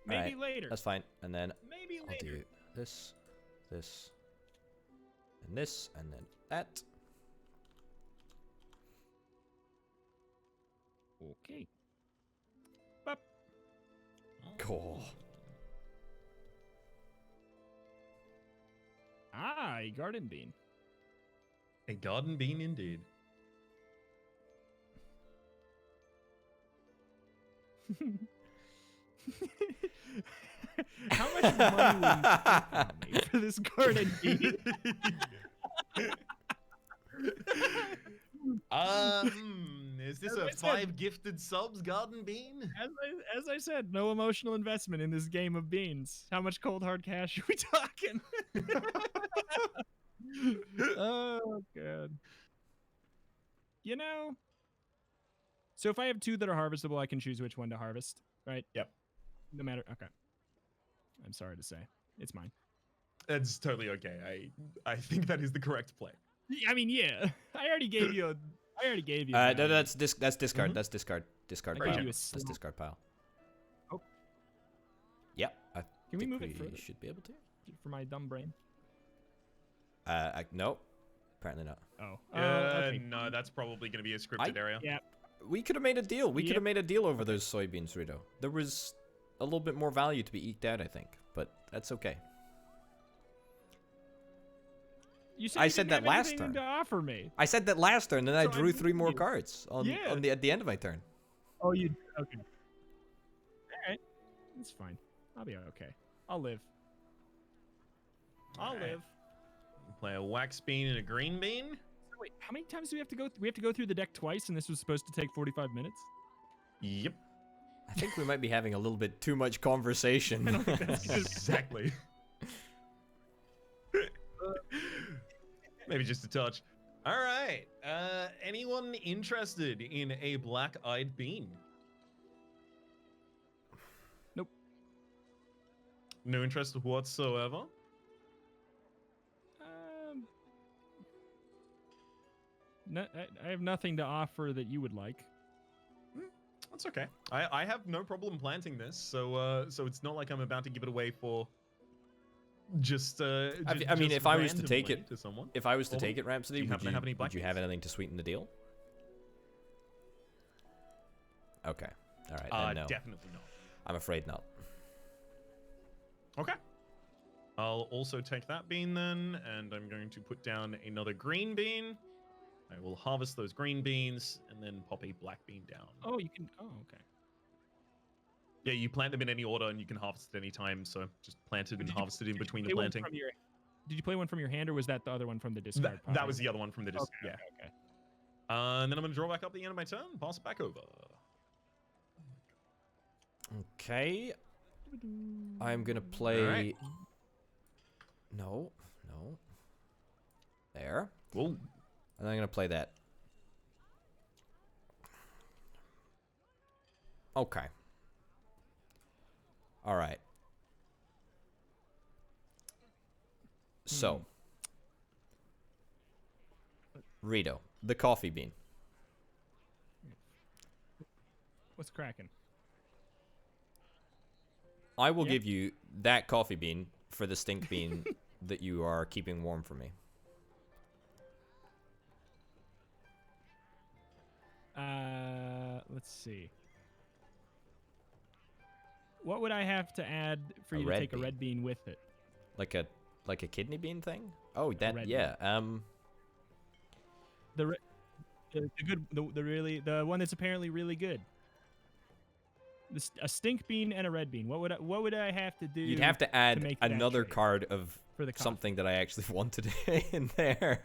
Maybe Alright, later. That's fine. And then Maybe I'll later. do this, and then that. Okay. Bop. Cool. A garden bean. A garden bean indeed. How much money will you pay for this garden bean? Is this As a I said- 5 gifted subs garden bean? As I said, no emotional investment in this game of beans. How much cold hard cash are we talking? Oh god. You know. So if I have 2 that are harvestable, I can choose which one to harvest, right? Yep. No matter. Okay. I'm sorry to say, it's mine. That's totally okay. I think that is the correct play. I mean, yeah. I already gave you. No, that's discard. Mhm. That's discard. Discard I pile. gave you a That's slot. discard pile. Oh. Yep. I Can we think move it further? should be able to. For my dumb brain. No. Apparently not. Oh. Okay. Okay. No, that's probably going to be a scripted area. Yeah. We could have made a deal. We could Yep. have made a deal over those soybeans, Rito. There was a little bit more value to be eked out, I think, but that's okay. You said I you said didn't that have last anything turn. to offer me. I said that last turn, then I So I'm drew 3 more you. cards Yeah. at the end of my turn. Oh, you okay? All right, that's fine. I'll be okay. I'll live. I'll Alright. live. Play a wax bean and a green bean. So wait, how many times do we have to go? We have to go through the deck twice, and this was supposed to take 45 minutes. Yep. I think we might be having a little bit too much conversation. I don't think that's good. Exactly. Maybe just a touch. All right. Anyone interested in a black-eyed bean? Nope. No interest whatsoever. No, I have nothing to offer that you would like. That's okay. I have no problem planting this, so it's not like I'm about to give it away for just. I mean, just if I was to take randomly it, to someone. if I was to Or take it, Rhapsody, do you would happen to have any black would you have beans? anything to sweeten the deal? Okay. All right. Then no. Definitely not. I'm afraid not. Okay. I'll also take that bean then, and I'm going to put down another green bean. I will harvest those green beans and then pop a black bean down. Oh, you can. Oh, okay. Yeah, you plant them in any order and you can harvest at any time, so just plant it and Did you- harvest it in did you between the play one planting. from your- Did you play one from your hand, or was that the other one from the discard pile? That was the other one from the disc. Okay, Yeah. okay, okay. And then I'm going to draw back up the end of my turn, pass it back over. Okay. I'm gonna play. Alright. No. No. There. Whoa. And I'm gonna play that. Okay. All right. So, Rito, the coffee bean. What's cracking? I will Yep. give you that coffee bean for the stink bean that you are keeping warm for me. Let's see. What would I have to add for A you to red take a bean. red bean with it? Like a kidney bean thing? Oh, that red yeah. The good, the one that's apparently really good. A stink bean and a red bean. What would I have to do? You'd have to add make that another trade card of for the coffee? something that I actually wanted in there.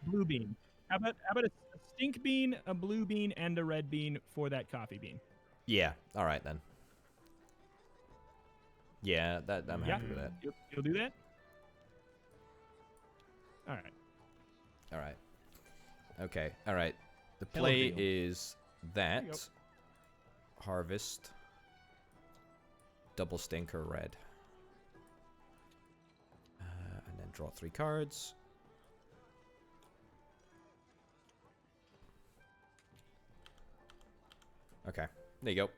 Blue bean. How about a stink bean, a blue bean, and a red bean for that coffee bean? Yeah. All right then. Yeah, I'm happy with that. You'll do that. All right. All right. Okay. All right. The Hello, play deal. is There you go. that harvest double stinker red, and then draw 3 cards. Okay. There you go.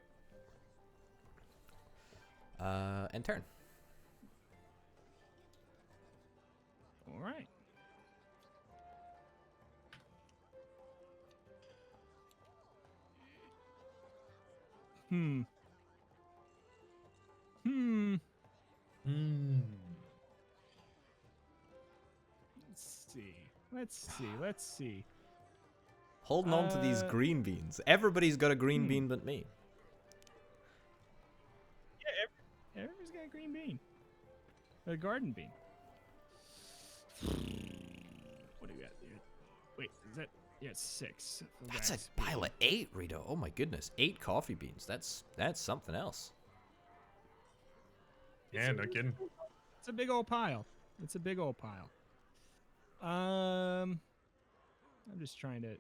And turn. All right. Hmm. Let's see. Holding on to these green beans. Everybody's got a green bean but me. Yeah, everybody's got a green bean. A garden bean. What do we got there? Wait, is that? Yeah, it's 6. That's Wax a pile of 8, Rito. Oh my goodness, 8 coffee beans. That's something else. Yeah, no kidding. It's a big old pile. I'm just trying to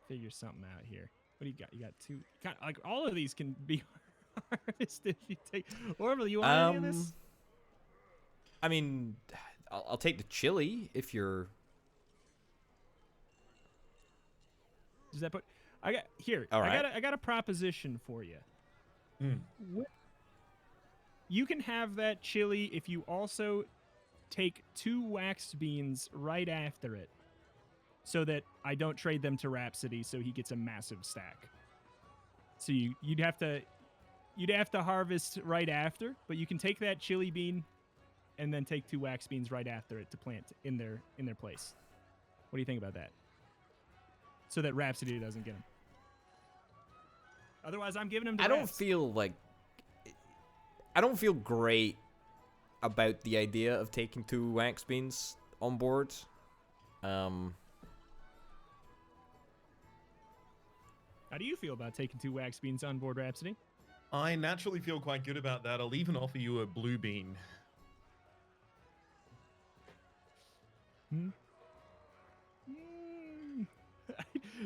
figure something out here. What do you got? You got 2. Like all of these can be harvested if you take. Orville, you want any of this? I mean, I'll take the chili if you're. Does that put? I got here. All right. I got a proposition for you. You can have that chili if you also take 2 wax beans right after it, so that I don't trade them to Rhapsody, so he gets a massive stack. So you'd have to harvest right after, but you can take that chili bean and then take 2 wax beans right after it to plant in their place. What do you think about that? So that Rhapsody doesn't get them. Otherwise, I'm giving him to I don't Raps. feel great about the idea of taking 2 wax beans on board. How do you feel about taking 2 wax beans on board, Rhapsody? I naturally feel quite good about that. I'll even offer you a blue bean.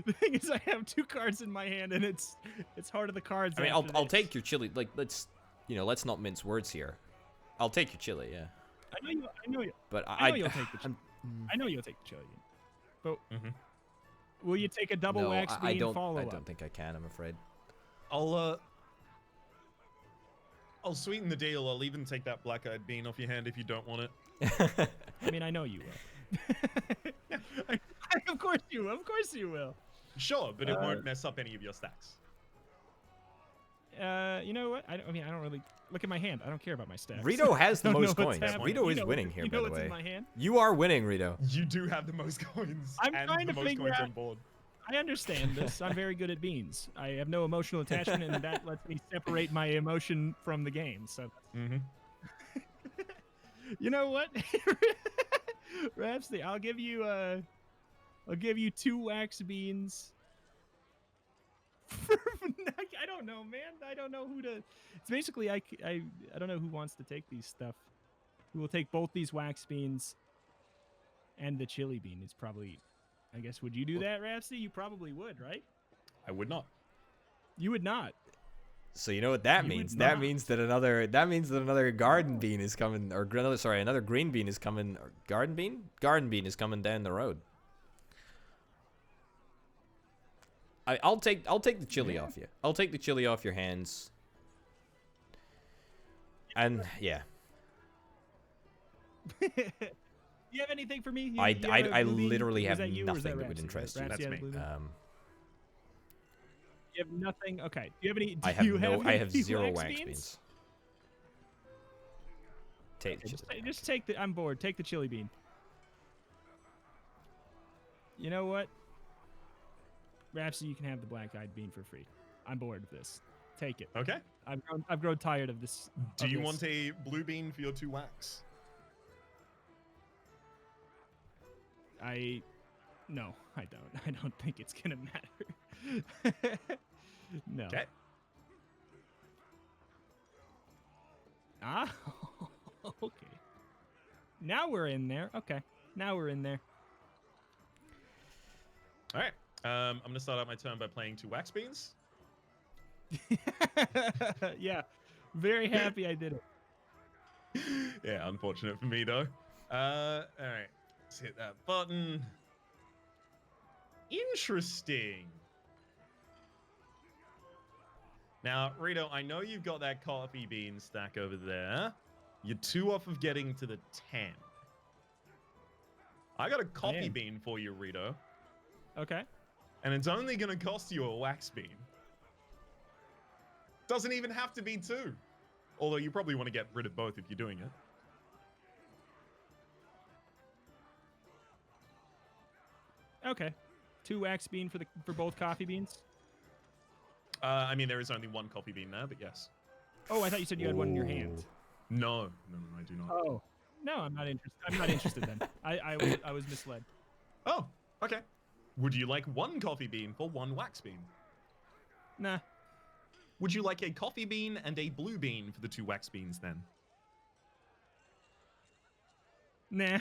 The thing is, I have 2 cards in my hand, and it's heart of the cards. I mean, after I'll this. take your chili. Like, let's not mince words here. I'll take your chili, yeah. I know you. But I know you'll take the chili. I know you'll take the chili bean. But will you take a double no, wax bean I don't. follow I up? don't think I can. I'm afraid. I'll sweeten the deal. I'll even take that black-eyed bean off your hand if you don't want it. I mean, I know you will. Of course you will. Of course you will. Sure, but it won't mess up any of your stacks. You know what? I don't really look at my hand. I don't care about my stats. Rito has the I don't know most what's coins. happening. Rito You is know- winning here, you by know the what's way. in my hand? You are winning, Rito. You do have the most coins. I'm and trying the to most figure coins out- on board. I understand this. I'm very good at beans. I have no emotional attachment, and that lets me separate my emotion from the game. So, you know what, Rhapsody, I'll give you 2 wax beans. I don't know, man. I don't know who to. It's basically I don't know who wants to take these stuff. Who will take both these wax beans and the chili bean? It's probably. I guess, would you do that, Rhapsody? You probably would, right? I would not. You would not. So you know what that You would means? That not. means that another garden bean is coming, or another green bean is coming. Or garden bean? Garden bean is coming down the road. I'll take the chili off you. I'll take the chili off your hands. And yeah. You have anything for me? I You have a blue bean? literally Was have that you, or was nothing that that would Rhapsody? interest you. Rhapsody That's had a me. blue bean? You have nothing. Okay. Do you have any? I have zero wax beans. Take the chili. Just take the. I'm bored. Take the chili bean. You know what? Rhapsody, you can have the black-eyed bean for free. I'm bored of this. Take it. Okay. I've grown tired of this. Do of you this. want a blue bean for your 2 wax? No, I don't. I don't think it's gonna matter. No. Okay. Ah. Okay. Now we're in there. Okay. Now we're in there. All right. I'm gonna start out my turn by playing 2 wax beans. Yeah. Very happy I did it. Yeah, unfortunate for me though. All right. Let's hit that button. Interesting. Now, Rito, I know you've got that coffee bean stack over there. You're 2 off of getting to the 10. I got a coffee am. bean for you, Rito. Okay. And it's only going to cost you a wax bean. Doesn't even have to be 2. Although you probably want to get rid of both if you're doing it. Okay. 2 wax bean for both coffee beans. I mean, there is only 1 coffee bean there, but yes. Oh, I thought you said you had one in your hand. No, I do not. Oh. No, I'm not interested. I'm not interested then. I was misled. Oh, okay. Would you like 1 coffee bean for 1 wax bean? Nah. Would you like a coffee bean and a blue bean for the 2 wax beans then? Nah.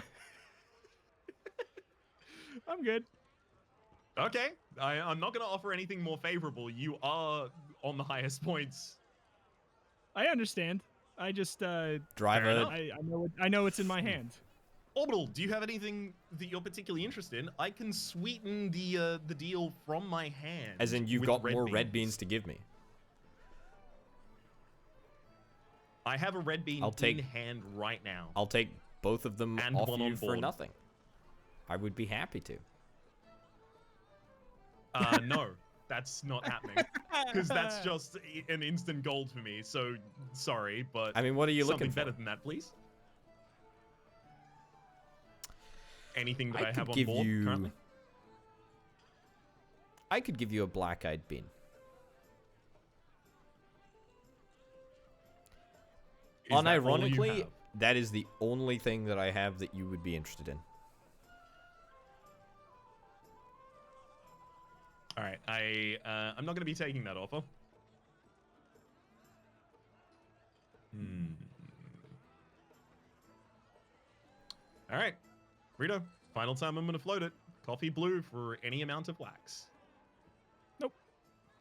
I'm good. Okay. I'm not going to offer anything more favorable. You are on the highest points. I understand. I just Drive Fair it. enough. I know it's in my hand. Orbital, do you have anything that you're particularly interested in? I can sweeten the deal from my hand. As in, you've with got more red beans to give me. I have a red bean in hand right now. I'll take both of them And off one you on for board. nothing. I would be happy to. No, that's not happening. Because that's just an instant gold for me. So sorry, but I mean, what are you something looking for? better than that, please. anything that I could have on give board you. currently. I could give you a black-eyed bean. Is that all you Unironically, have? that is the only thing that I have that you would be interested in. All right, I'm not going to be taking that offer. All right, Rito, final time I'm going to float it. Coffee blue for any amount of wax. Nope.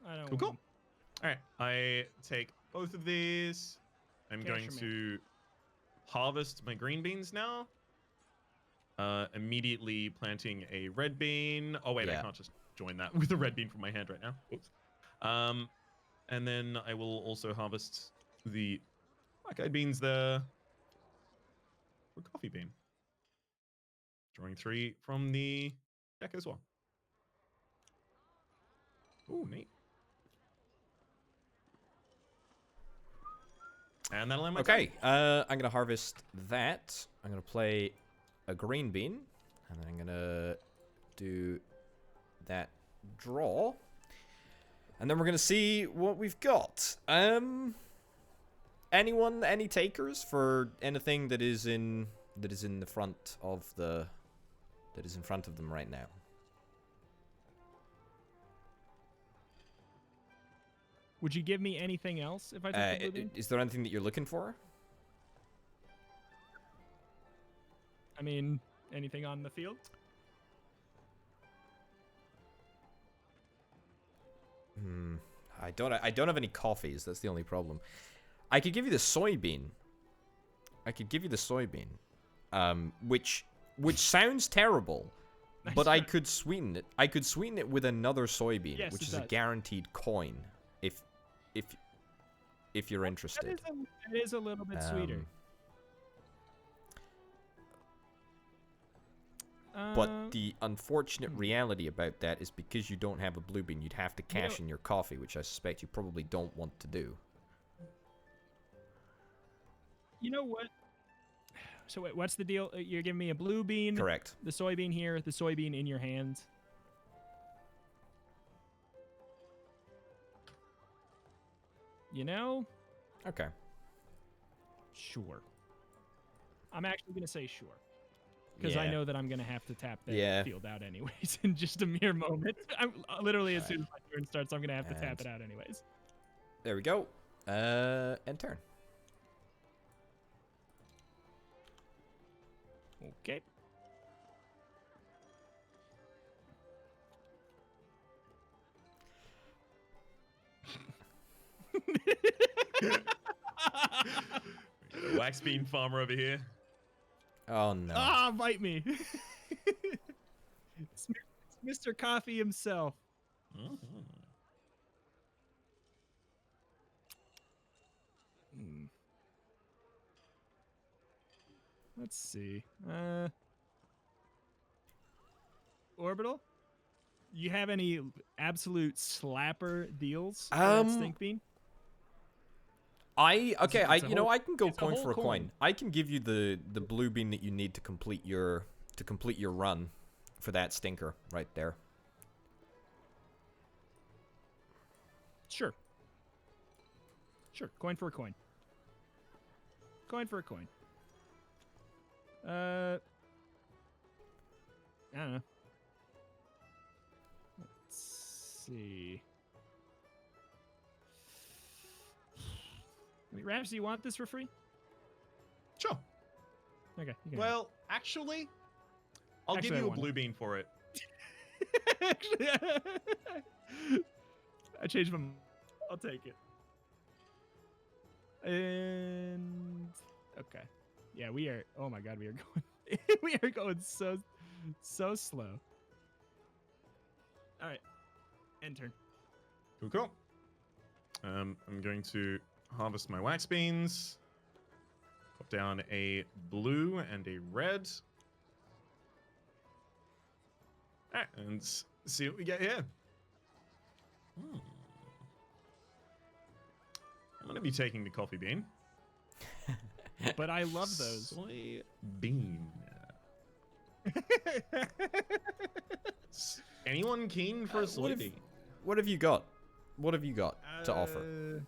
I don't. Cool, cool. want All right, I take both of these. I'm going Cash 'em to harvest my green beans now. Immediately planting a red bean. Oh wait, I Yeah. can't just join that with a red bean from my hand right now. Oops. And then I will also harvest the black-eyed beans there for coffee bean. Drawing 3 from the deck as well. Ooh, neat. And that'll end my turn. Okay, I'm gonna harvest that. I'm gonna play a green bean, and then I'm gonna do that draw, and then we're gonna see what we've got. Anyone, any takers for anything that is in the front of the that is in front of them right now? Would you give me anything else if I took the blue bean? Is there anything that you're looking for? I mean, anything on the field? I don't have any coffees. That's the only problem. I could give you the soybean. Which sounds terrible, Nice but I try. could sweeten it. I could sweeten it with another soybean, Yes, which it is a does. guaranteed coin. If you're That interested. is a little bit sweeter. But the unfortunate reality about that is because you don't have a blue bean, you'd have to cash in your coffee, which I suspect you probably don't want to do. You know what? So wait, what's the deal? You're giving me a blue bean. Correct. The soybean here, the soybean in your hand. You know? Okay. Sure. I'm actually going to say sure. Because I Yeah. know that I'm going to have to tap that Yeah. field out anyways in just a mere moment. I'm literally, as soon as my turn starts, I'm going to have to tap And- it out anyways. There we go. End turn. Okay. Wax bean farmer over here. Oh no. Ah, bite me. It's Mr. Coffee himself. Mhm. Hmm. Let's see. Orbital? You have any absolute slapper deals for that stink bean? I it's a I whole- can go it's a coin whole for a coin. coin. I can give you the blue bean that you need to complete your run for that stinker right there. Sure. Sure. Coin for a coin. Coin for a coin. I don't know. Let's see. I mean, Raps, do you want this for free? Sure. Okay. You can Well, actually, I'll Actually, give I you a want it. blue bean for it. Actually, I changed my mind. I'll take it. And okay, yeah, we are. Oh my god, we are going. We are going so slow. All right, end turn. Cool, cool. I'm going to harvest my wax beans. Put down a blue and a red. Alright, and see what we get here. I'm going to be taking the coffee bean. But I love those. Soy bean. Anyone keen for a soybean? What have you got? What have you got to offer?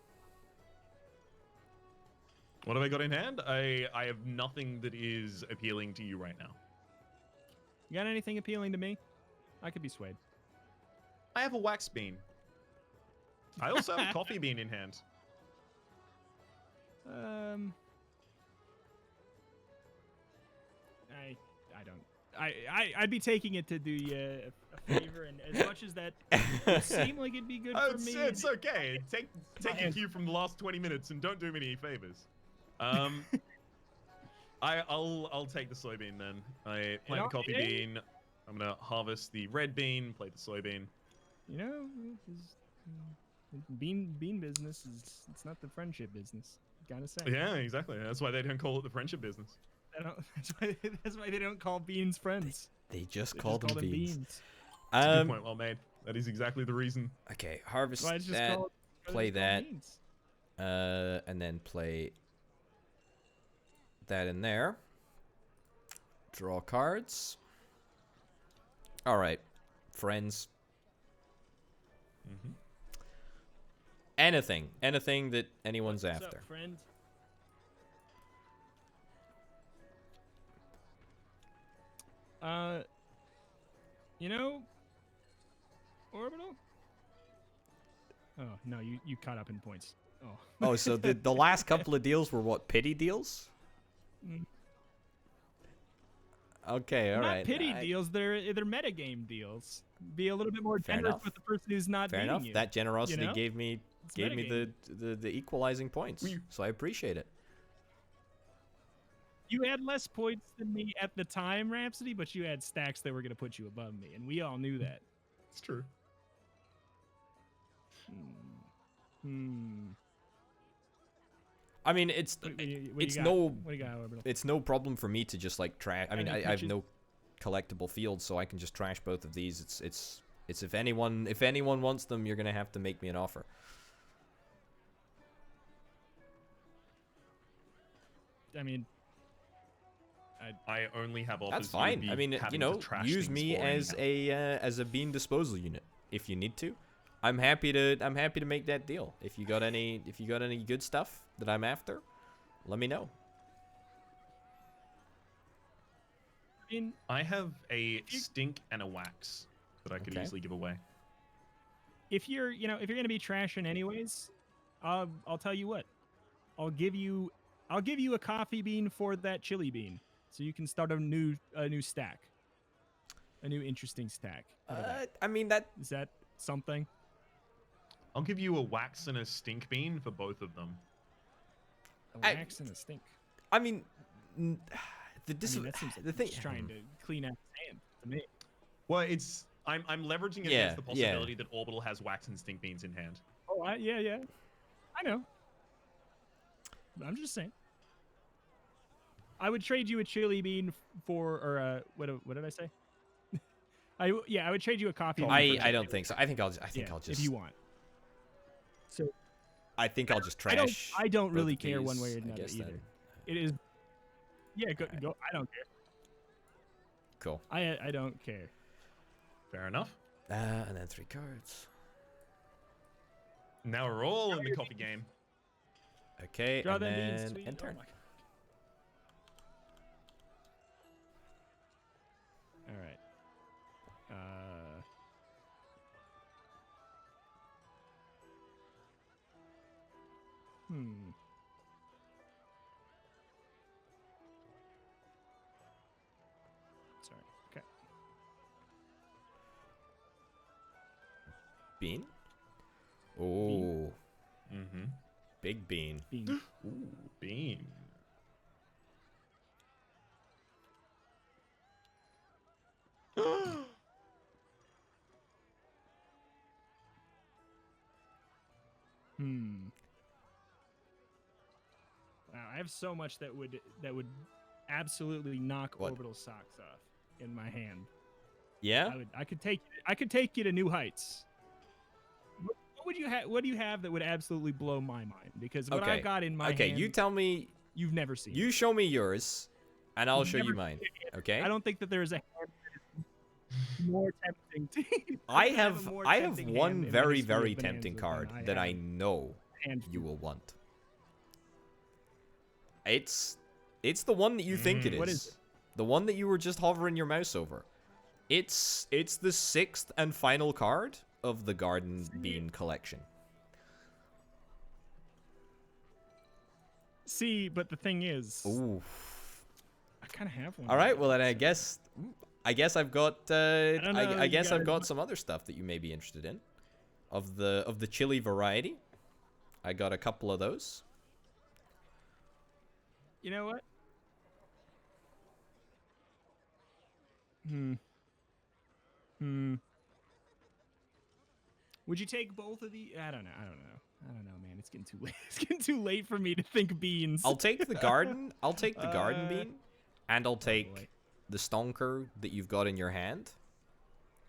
What have I got in hand? I have nothing that is appealing to you right now. You got anything appealing to me? I could be swayed. I have a wax bean. I also have a coffee bean in hand. I don't. I'd be taking it to do you a favor, and as much as that would seem like it'd be good for me. It's okay. Take a cue from the last 20 minutes and don't do me any favors. I'll take the soybean then. I plant the coffee bean. I'm gonna harvest the red bean. Play the soybean. You know, bean business it's not the friendship business. Gotta say. Yeah, exactly. That's why they don't call it the friendship business. That's why they don't call beans friends. They just call them beans. That's a good point. Well made. That is exactly the reason. Okay, harvest that. Play that. And then play that in there. Draw cards. All right, friends. Anything that anyone's after. What's up, friend? You know, Orbital? Oh, no, you caught up in points. Oh. Oh, so the last couple of deals were what, pity deals? Okay, all right. Not pity deals, they're metagame deals. Be a little bit more generous with the person who's not Fair beating enough. you. That generosity you know? gave me the equalizing points. So I appreciate it. You had less points than me at the time, Rhapsody, but you had stacks that were going to put you above me, and we all knew that. It's true. I mean, it's no problem for me to just like trash. I mean, I have no collectible fields, so I can just trash both of these. It's if anyone wants them, you're gonna have to make me an offer. I mean, I only have offers. That's fine. I mean, you know, use me as a bean disposal unit if you need to. I'm happy to make that deal. If you got any good stuff that I'm after, let me know. I mean, I have a stink and a wax that I could easily give away. If you're gonna be trashing anyways, I'll tell you what. I'll give you a coffee bean for that chili bean, so you can start a new stack, a new interesting stack. I mean, is that something? I'll give you a wax and a stink bean for both of them. A wax and a stink. I mean, the thing trying to clean out his hand to me. Well, I'm leveraging it against the possibility that Orbital has wax and stink beans in hand. Oh, yeah. I know. I'm just saying. I would trade you a chili bean for, what did I say? I would trade you a coffee bean. I don't think so. I think I'll just if you want. So I think I'll just trash. I don't really care one way or another either. Then. It is. Yeah, go. I don't care. Cool. I don't care. Fair enough. And then 3 cards. Now we're all in the coffee game. Okay, Draw and then end turn. All right. Sorry. Okay. Bean? Oh. Mm-hmm. Big bean. Bean. Ooh, bean. Wow, I have so much that would absolutely knock Orbital socks off in my hand. Yeah? I could take you to new heights. What would you have? What do you have that would absolutely blow my mind? Because what I've got in my hand, you tell me. You've never seen. You show me yours, and I'll show you mine. Okay? I don't think that there is a more tempting. I a have more I have tempting one hand in the very history of very Bonanza tempting than card I that I have know hand you food. will want. It's the one that you think it is. What is it? The one that you were just hovering your mouse over. It's the 6th and final card of the Garden Bean collection. See, but the thing is, Ooh. I kind of have one. All right, already, well then so- I guess I've got don't know, I you guess I've gotta- got some other stuff that you may be interested in. Of the chili variety. I got a couple of those. You know what? Would you take both of the? I don't know, man. It's getting too late. It's getting too late for me to think beans. I'll take the garden. I'll take the garden bean, and I'll boy. take the stonker that you've got in your hand,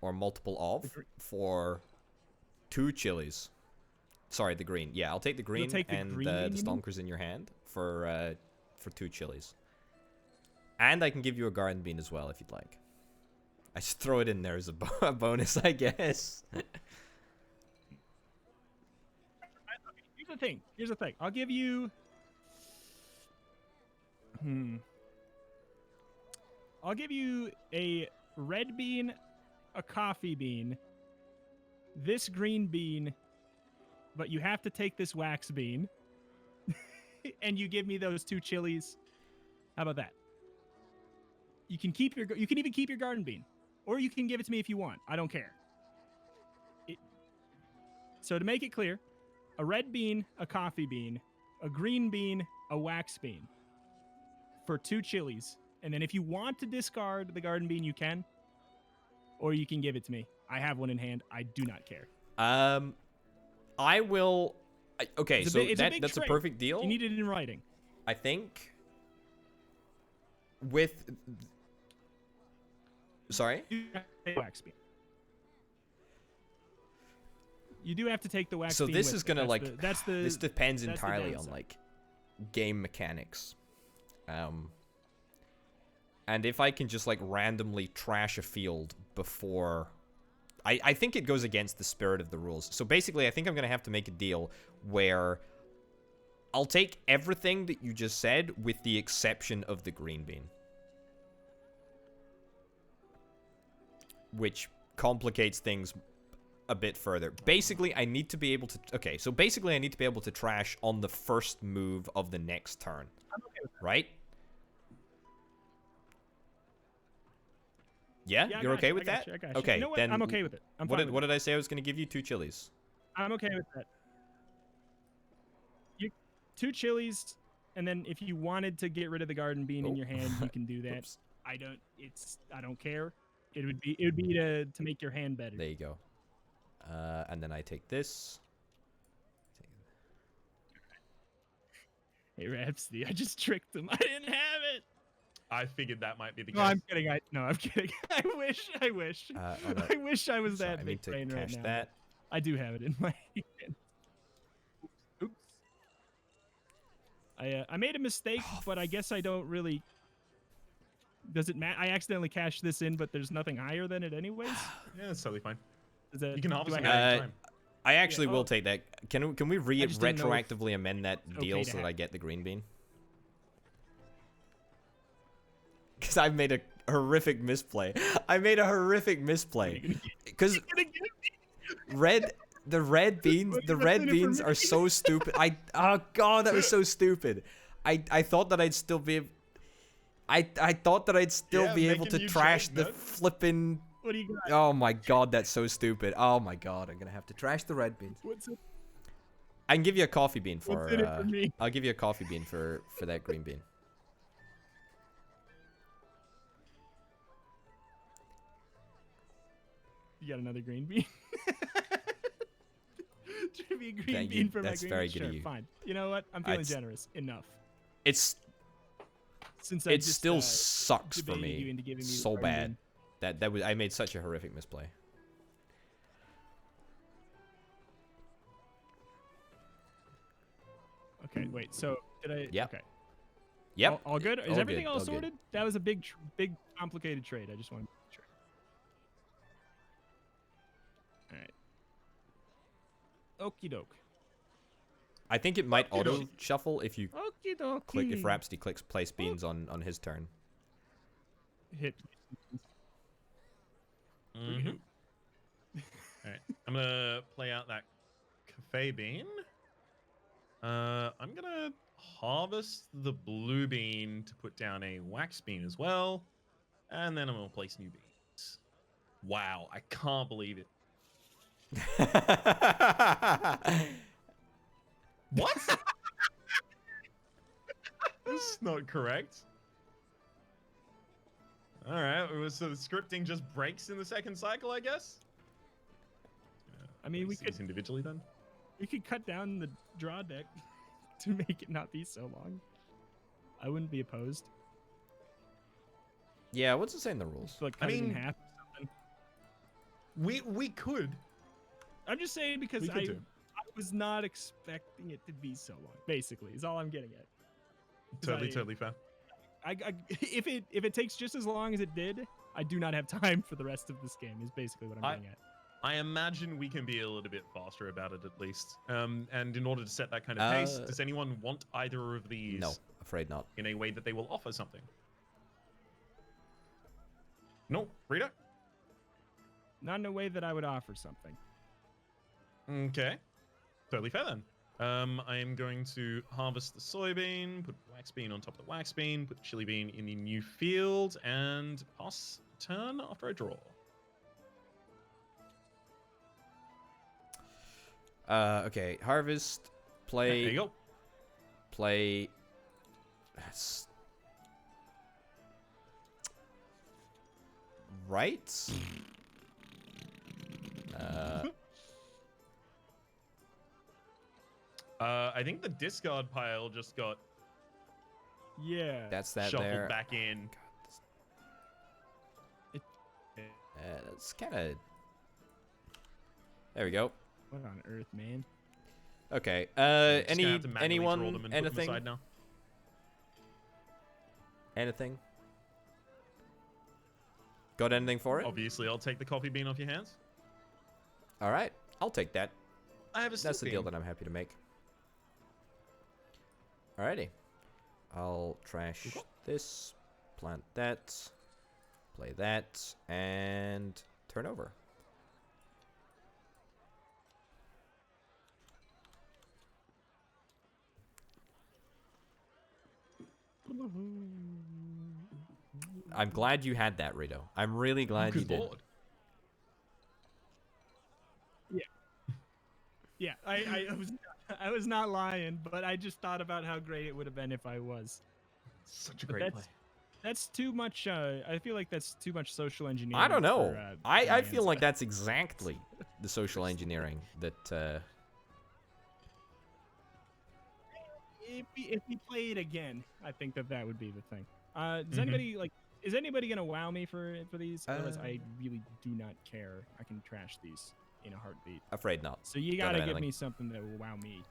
or multiple of, for 2 chilies. Sorry, the green. Yeah, I'll take the green take the and green the bean, you mean? stonkers in your hand for 2 chilies. And I can give you a garden bean as well if you'd like. I just throw it in there as a bonus, I guess. Here's the thing. I'll give you. I'll give you a red bean, a coffee bean, this green bean, but you have to take this wax bean, and you give me those 2 chilies. How about that? You can keep your. You can even keep your garden bean, or you can give it to me if you want. I don't care. So to make it clear, a red bean, a coffee bean, a green bean, a wax bean for 2 chilies. And then if you want to discard the garden bean, you can. Or you can give it to me. I have one in hand. I do not care. I will... Okay, It's a so big- it's a big that's a trade. perfect deal. You need it in writing. I think... With... Sorry? Wax bean. You do have to take the wax So bean this with is it. gonna That's the this depends that's the entirely on downside. like game mechanics, and if I can just like randomly trash a field before, I think it goes against the spirit of the rules. So basically, I think I'm gonna have to make a deal where I'll take everything that you just said with the exception of the green bean, which complicates things a bit further. Basically, I need to be able to... Okay, so basically I need to be able to trash on the first move of the next turn. I'm okay with that. Right? Yeah? Yeah, I You're got okay you, with I got that? you, I got you. Okay, You know what? then... I'm okay with it. I'm what fine did, with what did I say? I was going to give you 2 chilies. I'm okay with that. You 2 chilies, and then if you wanted to get rid of the garden bean in Oh. your hand, you can do that. Oops. I don't care. It would be to make your hand better. There you go. And then I take this. Hey Rhapsody, I just tricked him. I didn't have it. I figured that might be the case. No, I'm kidding. I'm kidding. I wish. Hold on. I wish I was Sorry, that I big need to brain right cash now. that. I do have it in my hand. Oops. I made a mistake, but I guess I don't really. Does it matter? I accidentally cashed this in, but there's nothing higher than it anyways. Yeah, that's totally fine. Is that, You can do harvest I it have- at any time. I actually Yeah, will oh. take that. Can we I just didn't know if retroactively amend that it's deal okay to so that have- I get the green bean? Because I made a horrific misplay. I made a horrific misplay. Because the red beans are so stupid. Oh god, that was so stupid. I thought that I'd still be. I thought that I'd still Yeah, be able making to you trash trade, the man. flipping. What do you got? Oh my god, that's so stupid. Oh my god, I'm gonna have to trash the red beans. What's it? I can give you a coffee bean for. What's in it for me? I'll give you a coffee bean for that green bean. You got another green bean? Give me a green Thank bean you. for That's my green very bean. good of Sure, you. fine. You know what? I'm feeling It's- generous. Enough. It's Since I it just, still sucks for debated you me into giving me the so green bad bean. that was I made such a horrific misplay. Okay, wait. So did I? Yep. Okay. Yep. All good? Is all everything good, all all good. sorted? That was a big, complicated trade. I just wanted to make sure. All right. Okie doke. I think it might auto shuffle if you Okie dokie. click if Rhapsody clicks place beans on his turn. Hit. Mm-hmm. All right, I'm gonna play out that cafe bean. I'm gonna harvest the blue bean to put down a wax bean as well, and then I'm gonna place new beans. Wow, I can't believe it. What? This is not correct. All right, so the scripting just breaks in the second cycle, I guess. I mean, we Place these could individually then. cut down the draw deck to make it not be so long. I wouldn't be opposed. Yeah, what's it say in the rules? Like cut it in mean, half or something. We could. I'm just saying because We could I do. was not expecting it to be so long. Basically, is all I'm getting at. 'Cause Totally fair. if it takes just as long as it did, I do not have time for the rest of this game. Is basically what I'm getting at. I imagine we can be a little bit faster about it at least. And in order to set that kind of pace, does anyone want either of these? No, afraid not. In a way that they will offer something. No, Rita? Not in a way that I would offer something. Okay. Totally fair then. I am going to harvest the soybean, put wax bean on top of the wax bean, put chili bean in the new field, and pass turn after I draw. Okay, harvest, play. There you go. Play. That's right. I think the discard pile just got Yeah. That's that shuffled there. back in. That's kind of. There we go. What on earth, man? Okay. Just gonna have to manually draw them Anyone? and put them Anything? aside now. Anything? Got anything for it? Obviously, I'll take the coffee bean off your hands. All right, I'll take that. I have a That's the deal bean. that I'm happy to make. Alrighty. I'll trash this, plant that, play that, and turn over. I'm glad you had that, Rito. I'm really glad you Good did. lord. Yeah, I was not lying, but I just thought about how great it would have been if I was. Such a But great play. That's too much. I feel like that's too much social engineering. I don't know. For, I feel Bohnanza. like that's exactly the social engineering that. If we play it again, I think that would be the thing. Does Mhm. anybody like? Is anybody gonna wow me for these? Otherwise, Uh, I really do not care. I can trash these in a heartbeat. Afraid not. So you Don't gotta have give anything. me something that will wow me.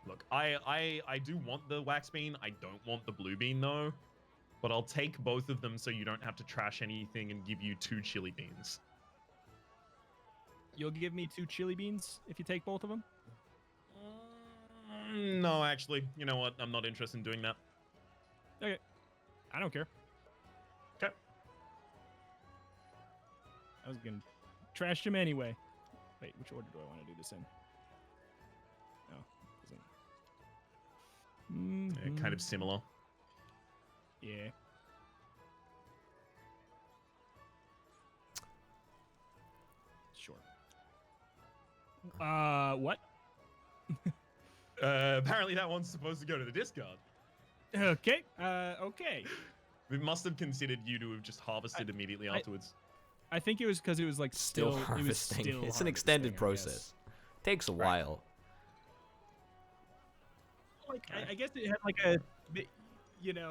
Look, I do want the wax bean. I don't want the blue bean though. But I'll take both of them so you don't have to trash anything and give you 2 chili beans. You'll give me 2 chili beans if you take both of them. No, actually, you know what? I'm not interested in doing that. Okay, I don't care. Okay. I was gonna trash him anyway. Wait, which order do I want to do this in? No, doesn't. Yeah, kind of similar. Yeah. Sure. What? Apparently that one's supposed to go to the discard. Okay. Okay. We must have considered you to have just harvested immediately afterwards. I think it was because it was like Still it was harvesting. still It's an extended harvesting, I guess. process. Takes a while. Like, I guess it had like a,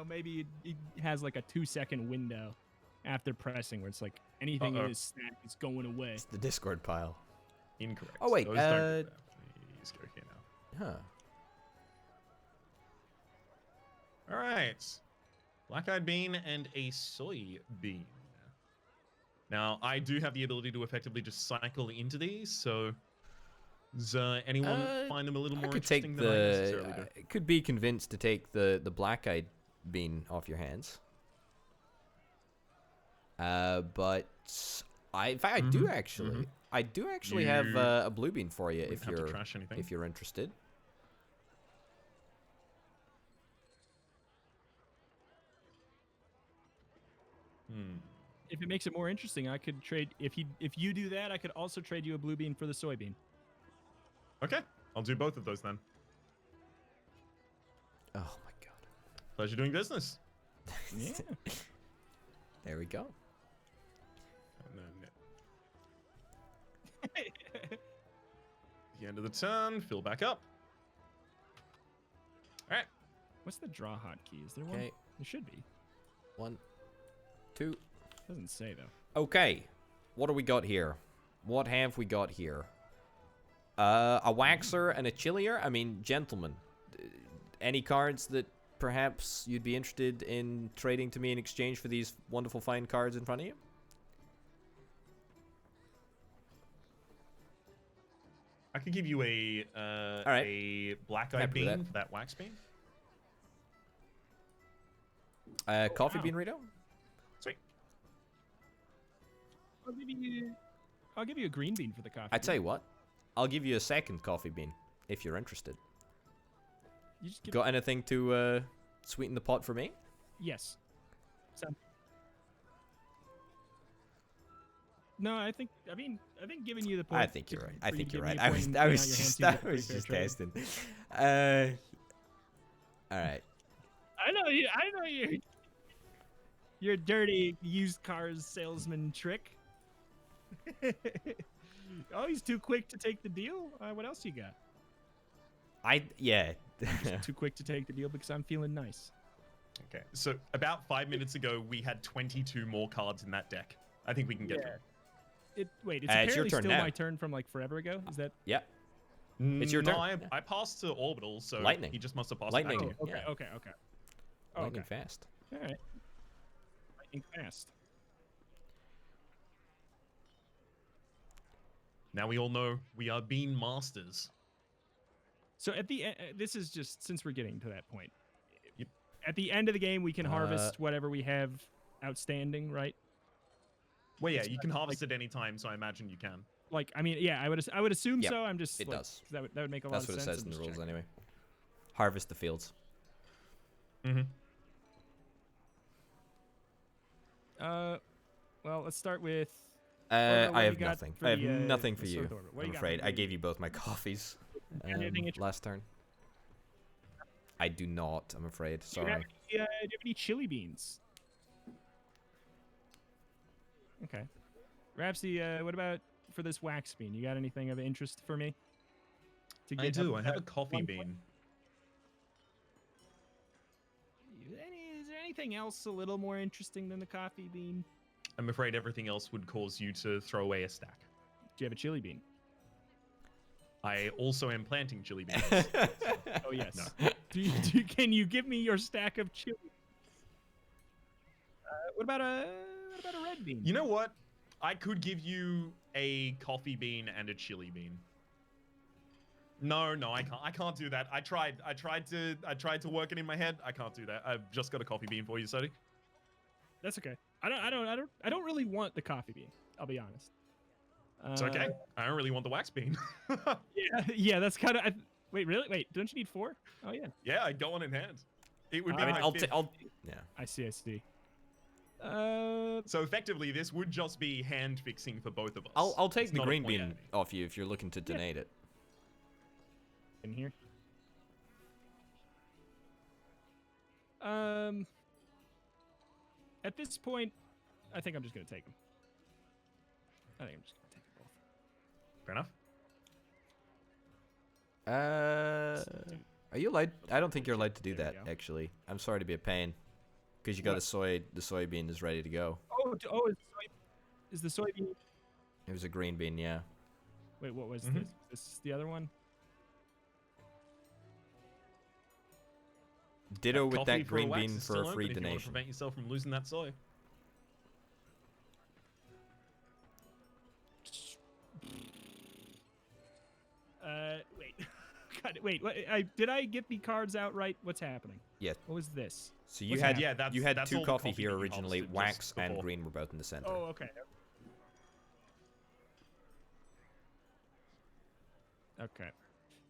maybe it has like a 2-second window after pressing where it's like anything in this stack is going away. It's the Discord pile. Incorrect. Oh, wait, Those don't go there. Please go here now. Huh. All right. Black-eyed bean and a soybean. Now, I do have the ability to effectively just cycle into these, so does anyone find them a little I more could take interesting than I necessarily do? I could be convinced to take the black-eyed bean off your hands. But in fact, I do actually. I do actually have a blue bean for you if have to trash anything. if you're interested. If it makes it more interesting, I could trade. If you do that, I could also trade you a blue bean for the soybean. Okay, I'll do both of those then. Oh my god. Pleasure doing business. Yeah. There we go. And then the end of the turn, fill back up. All right. What's the draw hotkey? Is there one? Okay. There should be. 1, 2. Doesn't say though. Okay. What do we got here? What have we got here? A waxer and a chillier? I mean, gentlemen, any cards that perhaps you'd be interested in trading to me in exchange for these wonderful fine cards in front of you? I could give you a black-eyed Happy with bean that. for that wax bean. Coffee wow. bean, Rito? Sweet. I'll give you a green bean for the coffee. I tell you what, I'll give you a second coffee bean if you're interested. You just give Got anything to sweeten the pot for me? Yes. So, no, I think giving you the point. I think you're right. I for you think to you're give right. me a I point was and just putting out your hand seems like a just pretty fair trade. testing. All right. I know you. Your dirty used cars salesman trick. Oh, he's too quick to take the deal. What else you got? Yeah. Too quick to take the deal because I'm feeling nice. Okay, so about 5 minutes ago, we had 22 more cards in that deck. I think we can get them. Wait, it's It's your apparently turn still now. my turn from like forever ago. Is that? Yeah. It's your turn. No, I passed to Orbital, so Lightning. he just must have passed Lightning. it back to you. Oh, okay. Yeah. Lightning fast. All right. Lightning fast. Now we all know we are bean masters. So at the end, this is just since we're getting to that point. Yep. At the end of the game, we can harvest whatever we have outstanding, right? Well, yeah, you can harvest at any time, so I imagine you can. Like, I mean, yeah, I would assume Yep, so. I'm just it like, does. That would make a lot That's of what it sense. says I'm in the just rules checking. anyway. Harvest the fields. Mm-hmm. Well, let's start with. I what do have you got nothing. for I have the, nothing for the you. Sword Orbit? What do I'm you got afraid. for I the- gave you both my coffees anything last turn. I do not. I'm afraid. Do you, have Sorry. any, do you have any chili beans? Okay. Rhapsody, what about for this wax bean? You got anything of interest for me? To I up do. I have a that coffee 1 bean. point? Is there anything else a little more interesting than the coffee bean? I'm afraid everything else would cause you to throw away a stack. Do you have a chili bean? I also am planting chili beans. Oh yes. No. Can you give me your stack of chili? What about a red bean? You know what? I could give you a coffee bean and a chili bean. No, I can't. I can't do that. I tried to work it in my head. I can't do that. I've just got a coffee bean for you, Sodi. That's okay. I don't really want the coffee bean. I'll be honest. It's okay. I don't really want the wax bean. Yeah. That's kind of. Wait, really? Wait, don't you need 4? Oh yeah. Yeah, I got one in hand. It would be I mean, my I'll fifth. yeah. I see. So effectively, this would just be hand fixing for both of us. I'll take It's the not a green point bean adding. off you if you're looking to donate it. In here. At this point, I think I'm just gonna take them. I think I'm just gonna take them both. Fair enough. Are you allowed? I don't think you're allowed to do There we that. go. Actually, I'm sorry to be a pain, because you got What? the soybean is ready to go. Is the soybean? It was a green bean, yeah. Wait, what was Mhm. this? This is the other one. Ditto with Coffee that green wax bean is for still a free open if you want to donation. prevent yourself from losing that soy. Wait. God, wait. What, did I get the cards out right? What's happening? Yes. What was this? So you What's had happening? you had that's two all the coffee coffee here that you originally. harvested Wax just and before. green were both in the center. Oh, okay. Okay.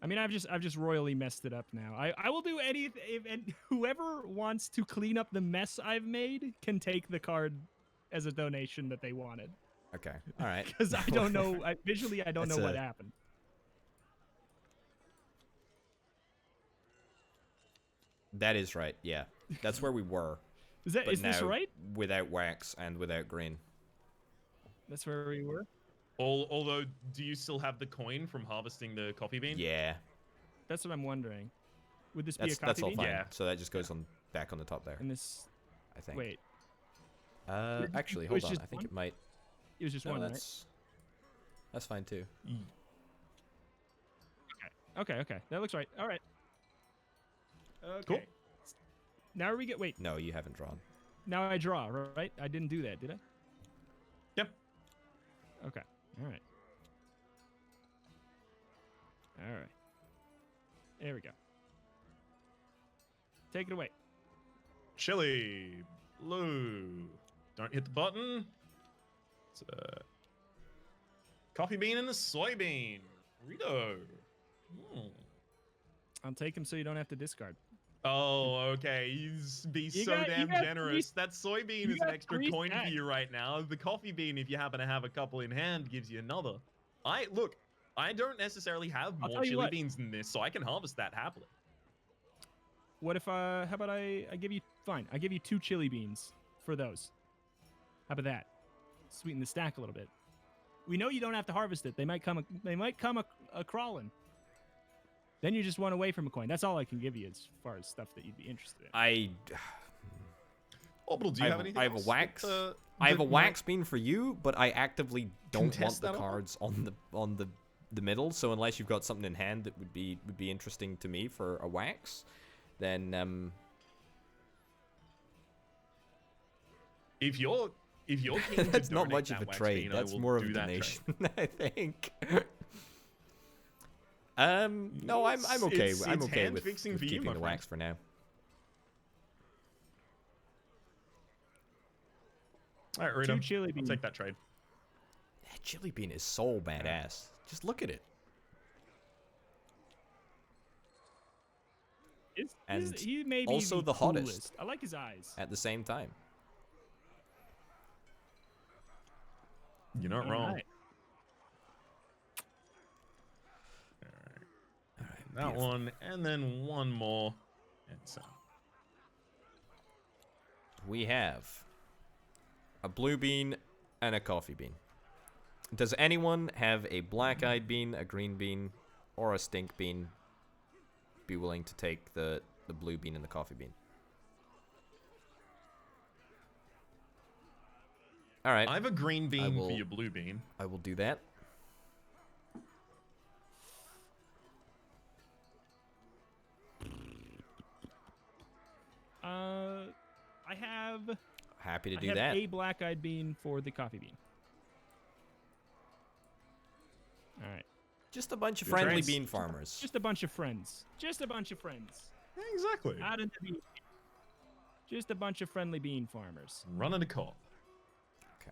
I mean, I've just royally messed it up now. I will do anything, and whoever wants to clean up the mess I've made can take the card as a donation that they wanted. Okay. All right. Because I don't know. Visually, I don't That's know what a- happened. That is right. Yeah, that's where we were. Is that But is this now right? without wax and without green. That's where we were. Although, do you still have the coin from harvesting the coffee bean? Yeah, That's what I'm wondering. Would this be a that's coffee all bean? fine. Yeah. So that just goes on back on the top there. And this. I think. Wait, Actually, it was hold on. just I think one? it might. it was just No, one, right? that's fine too. Okay. That looks right. All right. Okay. Cool. Now we get. Wait. No, you haven't drawn. Now I draw, right? I didn't do that, did I? Yep. Okay. All right. All right. There we go. Take it away. Chili. Blue. Don't hit the button. It's a coffee bean and a soybean. Burrito. I'll take him so you don't have to discard. Oh, okay. He's be You so got- you damn got generous. three- That soybean you is an got extra three coin for stacks. you right now. The coffee bean, if you happen to have a couple in hand, gives you another. Look, I don't necessarily have I'll more tell you chili what. beans than this, so I can harvest that happily. What if how about I give you fine? I give you 2 chili beans for those. How about that? Sweeten the stack a little bit. We know you don't have to harvest it. They might come a crawling. Then you just run away from a coin. That's all I can give you as far as stuff that you'd be interested in. I Orbital, do you have anything I have a else wax. that, I have a that wax bean for you, but I actively don't want Contest the that offer? cards on the middle. So unless you've got something in hand that would be interesting to me for a wax, then If you're keen to that's not donate much of that a wax trade. bean, I That's will more of do a that trade. donation, I think. No, I'm okay. It's I'm okay with, hand-fixing with for you, keeping my the friend. wax for now. All right, 2 Rita, chili I'll beans. take that trade. That chili bean is so badass. Just look at it. And He may be also the coolest. hottest. I like his eyes. At the same time. You're not All wrong. right. That Beautiful. one, and then one more. And so, We have a blue bean and a coffee bean. Does anyone have a black-eyed bean, a green bean, or a stink bean? Be willing to take the blue bean and the coffee bean. All right, I have a green bean will- for your blue bean. I will do that. I have Happy to I do have that. a black-eyed bean for the coffee bean. All right. Just a bunch of Good friendly choice. bean farmers. Just a bunch of friends. Just a bunch of friends. Exactly. Out in the bean. Just a bunch of friendly bean farmers. Running a co-op. Okay.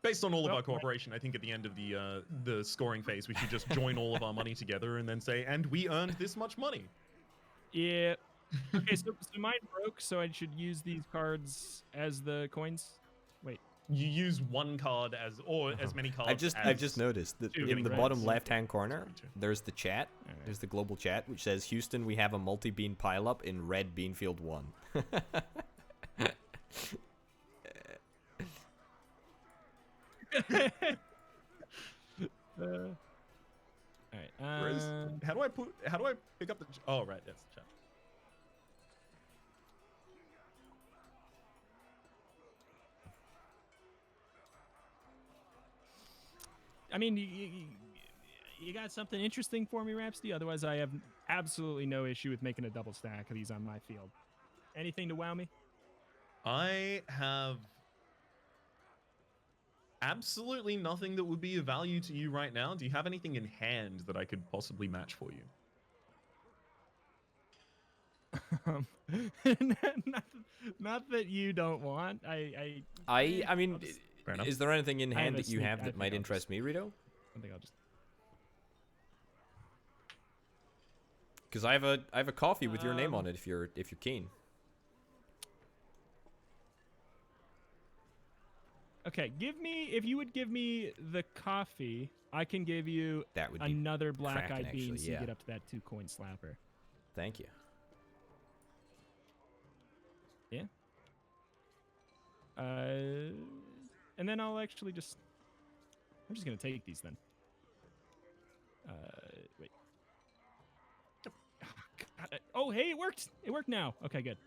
Based on all of Well, our cooperation, I think at the end of the scoring phase, we should just join all of our money together and then say, and we earned this much money. Yeah. Okay, so mine broke, so I should use these cards as the coins. Wait. You use one card as, or as many cards. I've just noticed that two in getting the reds. bottom left-hand corner, Two. there's the chat. Alright. There's the global chat, which says, Houston, we have a multi-bean pileup in red Beanfield 1. All right. Where is, how do I pick up the, oh, right, that's the chat. I mean, You got something interesting for me, Rhapsody? Otherwise, I have absolutely no issue with making a double stack of these on my field. Anything to wow me? I have absolutely nothing that would be of value to you right now. Do you have anything in hand that I could possibly match for you? not, not that you don't want. I I'll mean, just- Fair enough. is there anything in I have hand a that you sneak- have I that think might I'll interest just- me, Rito? I think I'll just. Because I have a coffee with your name on it if you're keen. Okay, if you would give me the coffee, I can give you That would be another black-eyed cracking, bean actually, so you yeah. get up to that 2-coin slapper. Thank you. Yeah. And then I'll actually just. I'm just gonna take these then. Wait. God, oh, hey, it worked! It worked now. Okay, good.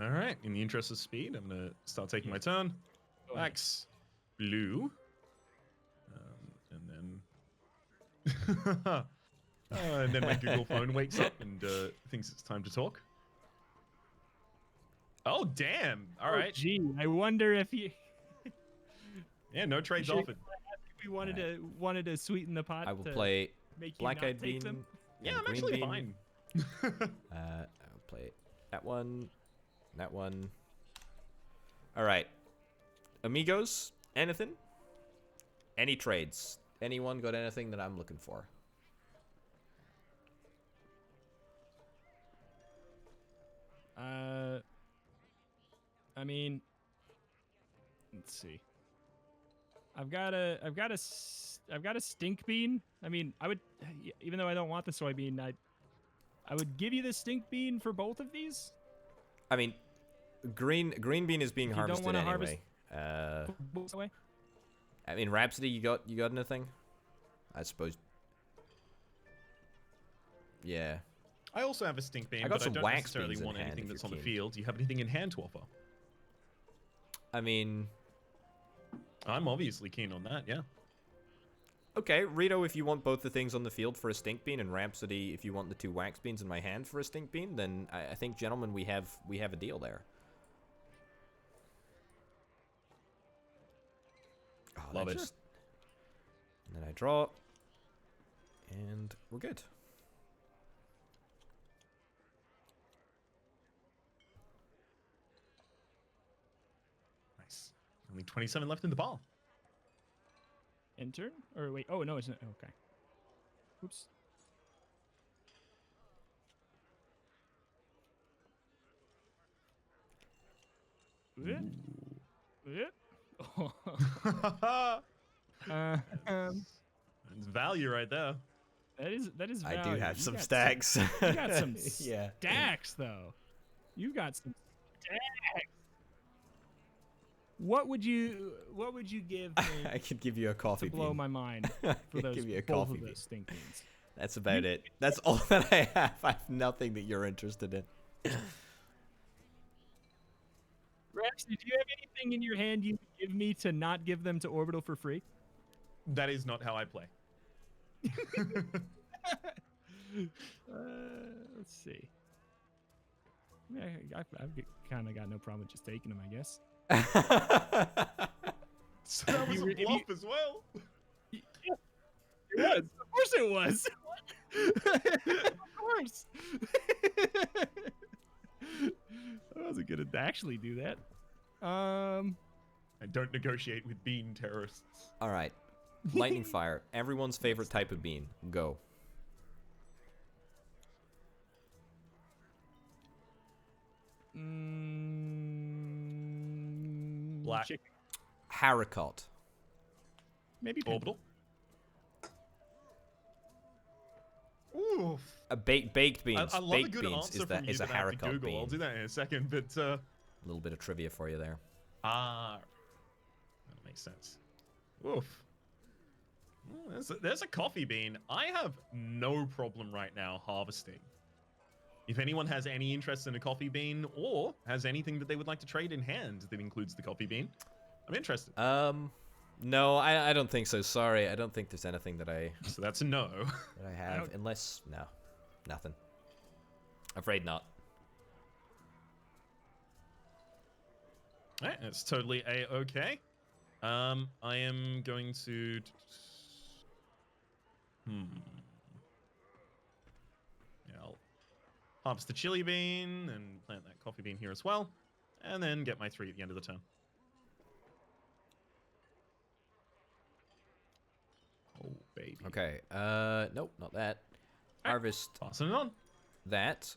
All right. In the interest of speed, I'm gonna start taking my turn. Go ahead. Max blue, and then my Google phone wakes up and thinks it's time to talk. Oh damn! All right. Gee, I wonder if you. Yeah, no trades should- offered. If we wanted to sweeten the pot. I will to play make you black-eyed not take bean. them. Yeah, and I'm green actually bean. fine. I'll play that one, that one. All right, amigos. Anything? Any trades? Anyone got anything that I'm looking for? I mean, let's see. I've got a stink bean. I mean, I would, even though I don't want the soybean, I would give you the stink bean for both of these. I mean, green bean is being If you don't harvested wanna anyway. harvest- Away. I mean, Rhapsody, you got anything? I suppose. Yeah. I also have a stink bean, I got but I some don't wax necessarily beans in want hand anything if that's you're on the keen. field. Do you have anything in hand to offer? I mean, I'm obviously keen on that. Yeah. okay, Rito, if you want both the things on the field for a stink bean, and Rhapsody, if you want the 2 wax beans in my hand for a stink bean, then I think, gentlemen, we have a deal there. Oh, Love that it. just- And then I draw, and we're good. Nice. Only 27 left in the ball. Enter? Or wait, oh no, it's not. Okay. Oops. It's value right there. That is I do value. have You some got stacks. You got some Yeah. stacks though. You got some stacks. What would you give me I could give you a coffee to blow bean. my mind I for could those give you a both coffee of bean. those stink beans? That's about it. That's all that I have. I have nothing that you're interested in. Rhapsody, do you have anything in your hand you could give me to not give them to Orbital for free? That is not how I play. Let's see. Yeah, I've kind of got no problem with just taking them, I guess. So that was a If you- bluff as well. It was. Of course it was. Of course. I wasn't gonna actually do that. I don't negotiate with bean terrorists. All right. Lightning fire. Everyone's favorite type of bean. Go. Black. Chicken. Haricot. Maybe pink. Orbital. Oof. Baked beans. I love a Baked good beans answer is from you is a that I have to haricot Google. bean. I'll do that in a second, but A little bit of trivia for you there. that makes sense. Oof. There's a coffee bean. I have no problem right now harvesting. If anyone has any interest in a coffee bean or has anything that they would like to trade in hand that includes the coffee bean, I'm interested. No, I don't think so. Sorry, I don't think there's anything that I So that's a no. have, unless no, nothing. Afraid not. Alright, it's totally a-okay. I am going to... Yeah, I'll harvest the chili bean and plant that coffee bean here as well. And then get my 3 at the end of the turn. Oh, baby. Okay. Nope, not that. Harvest Passing it on. that.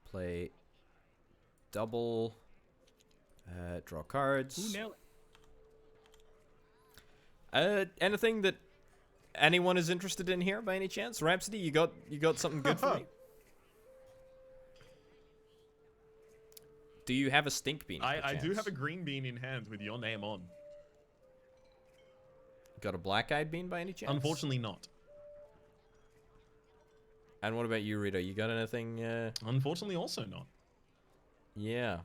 Play double. Draw cards. Ooh, nailed Anything that anyone is interested in here by any chance? Rhapsody, you got something good for me? Do you have a stink bean? I do have a green bean in hand with your name on. Got a black-eyed bean by any chance? Unfortunately not. And what about you, Rita? You got anything? Unfortunately also not. Yeah.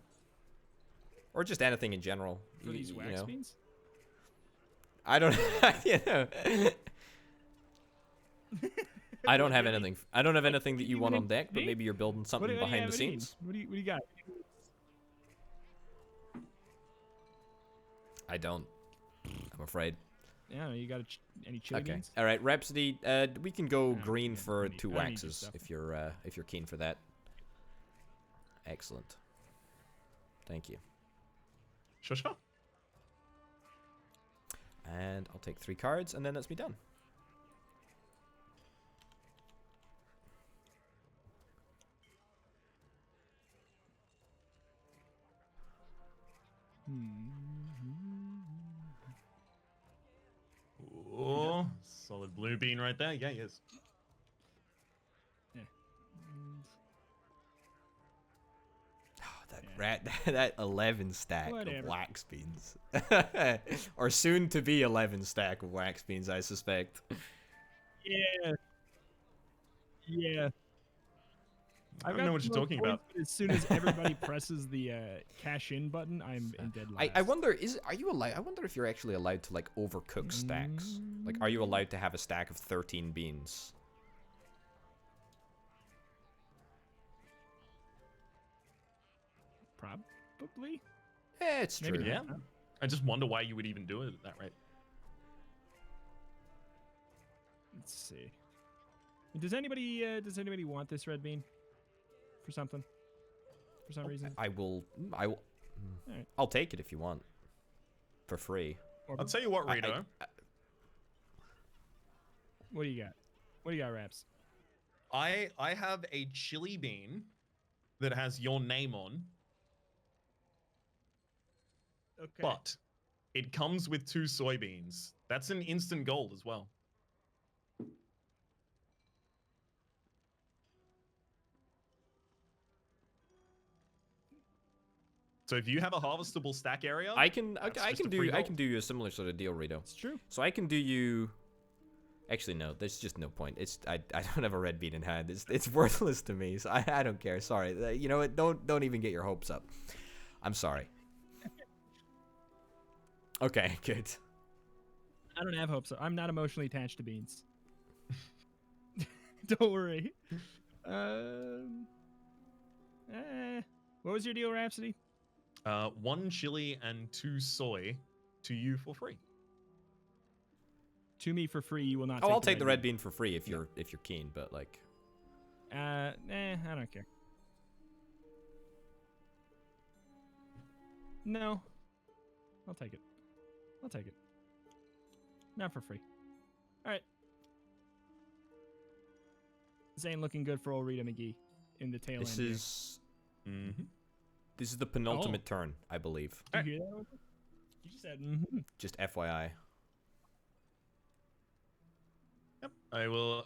Or just anything in general. For these wax beans? I don't. You know. I don't have anything. I don't have anything that you want on deck, but maybe you're building something behind the scenes. What do you got? I don't. I'm afraid. Yeah, you got any chili Okay. beans? All right, Rhapsody. We can go green yeah, for I don't 2 need your waxes stuff. if you're keen for that. Excellent. Thank you. Sure, sure. And I'll take 3 cards, and then that's me done. Oh, solid blue bean right there. Yeah, yes. Yeah. That 11 stack of Whatever. wax beans. Or soon to be 11 stack of wax beans, I suspect. Yeah. Yeah. I don't know what you're talking about. As soon as everybody presses the cash in button, I'm in dead last. I wonder, are you allowed? I wonder if you're actually allowed to like overcook stacks. Like, are you allowed to have a stack of 13 beans? Probably. Yeah, it's true. Maybe Yeah. not. I just wonder why you would even do it at that rate. Let's see. Does anybody want this red bean for something? For some reason? I will. Alright. I'll take it if you want, for free. I'll tell you what, Rito. What do you got? What do you got, Raps? I have a chili bean that has your name on, Okay. but it comes with 2 soybeans. That's an instant gold as well. So if you have a harvestable stack area, I can that's I just can a free do I gold. can do you a similar sort of deal, Rito. It's true. So I can do you. Actually, no. There's just no point. I don't have a red bean in hand. It's worthless to me. So I don't care. Sorry. You know what? Don't even get your hopes up. I'm sorry. Okay, good. I don't have hopes. I'm not emotionally attached to beans. Don't worry. What was your deal, Rhapsody? 1 chili and 2 soy to you for free. To me for free, you will not. Oh, I'll take the red bean for free if you're keen, but like. I don't care. No, I'll take it. I'll take it. Not for free. All right. This ain't looking good for old Rita McGee in the tail This end. is. Mm-hmm. This is the penultimate turn, I believe. Did you hear that? You just said. Mm-hmm. Just FYI. Yep. I will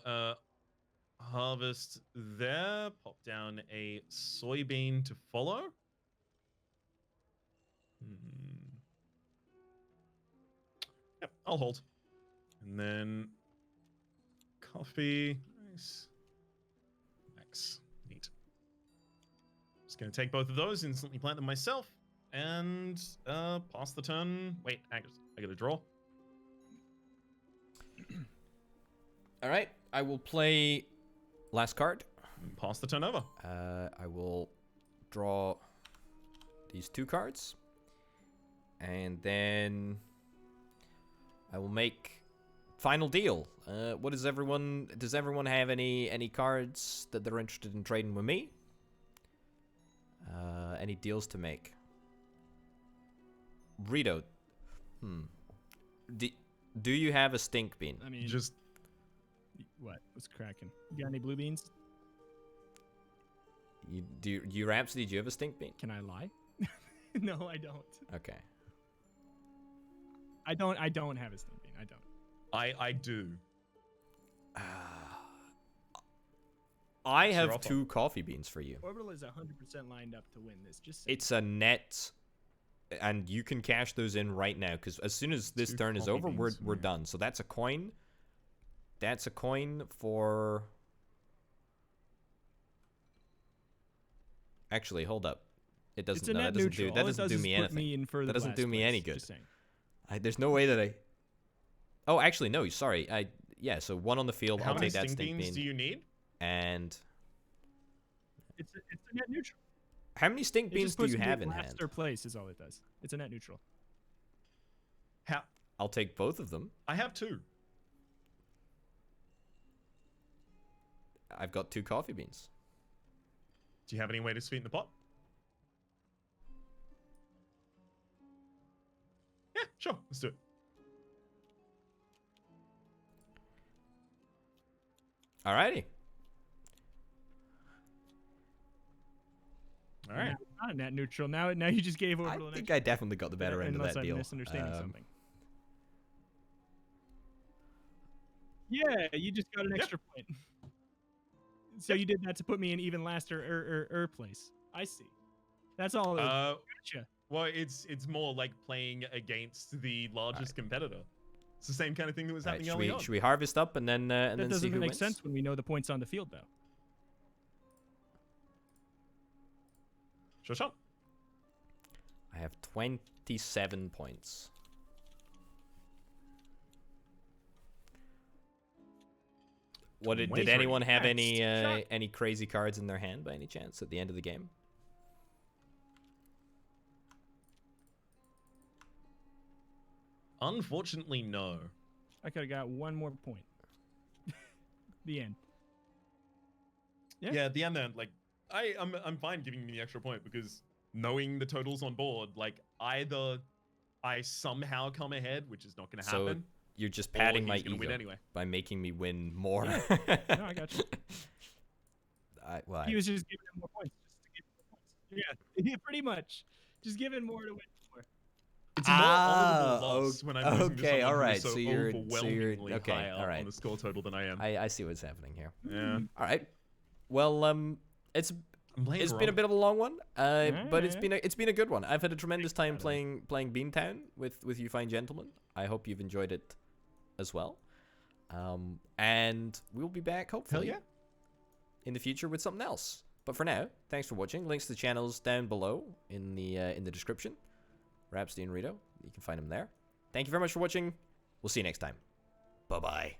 harvest there, pop down a soybean to follow. Yep, I'll hold. And then coffee. Nice. Next. Neat. Just going to take both of those, instantly plant them myself. And pass the turn. Wait, I gotta draw. All right, I will play last card. Pass the turn over. I will draw these 2 cards, and then I will make final deal. What does everyone? Does everyone have any cards that they're interested in trading with me? Any deals to make? Rito, do you have a stink bean? I mean, Just what? What's cracking? You got any blue beans? You Rhapsody, do you have a stink bean? Can I lie? No, I don't. Okay. I don't have a stink bean. I don't. I do. I It's have your offer. 2 coffee beans for you. Orbital is 100% lined up to win this. Just saying. It's a net, and you can cash those in right now, because as soon as this 2 turn is coffee over, we're beans, yeah. done. So that's a coin. That's a coin for... Actually, hold up. It doesn't. It's a No, net that doesn't neutral. do. That All it doesn't does do is me put anything. me in further That doesn't last do me place, any good. Just saying. There's no way that I... Oh, actually, no. Sorry. Yeah. So 1 on the field. How I'll many take that stink stink beans bean. do you need? And It's a net neutral. how many stink It beans just do puts you me have in last hand? or place is all it does. It's a net neutral. How? I'll take both of them. I have 2. I've got 2 coffee beans. Do you have any way to sweeten the pot? Yeah, sure. Let's do it. Alrighty. All right. No, it's not a net neutral. Now you just gave I Orbital an think extra I definitely got the better end of unless that I'm deal. misunderstanding something. Yeah, you just got an Yep. extra point. So you did that to put me in even last or place. I see. That's all. Gotcha. Well, it's more like playing against the largest competitor. It's the same kind of thing that was Alright, happening early on. should we harvest up and then That see doesn't who make wins? sense when we know the points on the field, though. Sure. I have 27 points. Did 23. anyone have Nice. any crazy cards in their hand by any chance at the end of the game? Unfortunately, no. I could have got 1 more point. The end. Yeah. Yeah, at the end then, like, I'm fine giving you the extra point because knowing the totals on board, like, either I somehow come ahead, which is not going to So happen, you're just or padding my he's gonna ego win anyway. by making me win more. No, I got you. Well, He was just giving him more points just to give him more points. Yeah, pretty much. Just giving more to win more. It's a more honorable loss when I'm losing to okay, someone alright, who's so so you're overwhelmingly okay, higher alright. on the score total than I am. I see what's happening here. Yeah. All right. Well, it's I'm playing been a wrong. bit of a long one, but it's Yeah. been a good one. I've had a tremendous time playing Beantown with you fine gentlemen. I hope you've enjoyed it as well. And we'll be back hopefully Hell yeah. in the future with something else. But for now, thanks for watching. Links to the channels down below in the description. Rhapsody and Rito, you can find them there. Thank you very much for watching. We'll see you next time. Bye bye.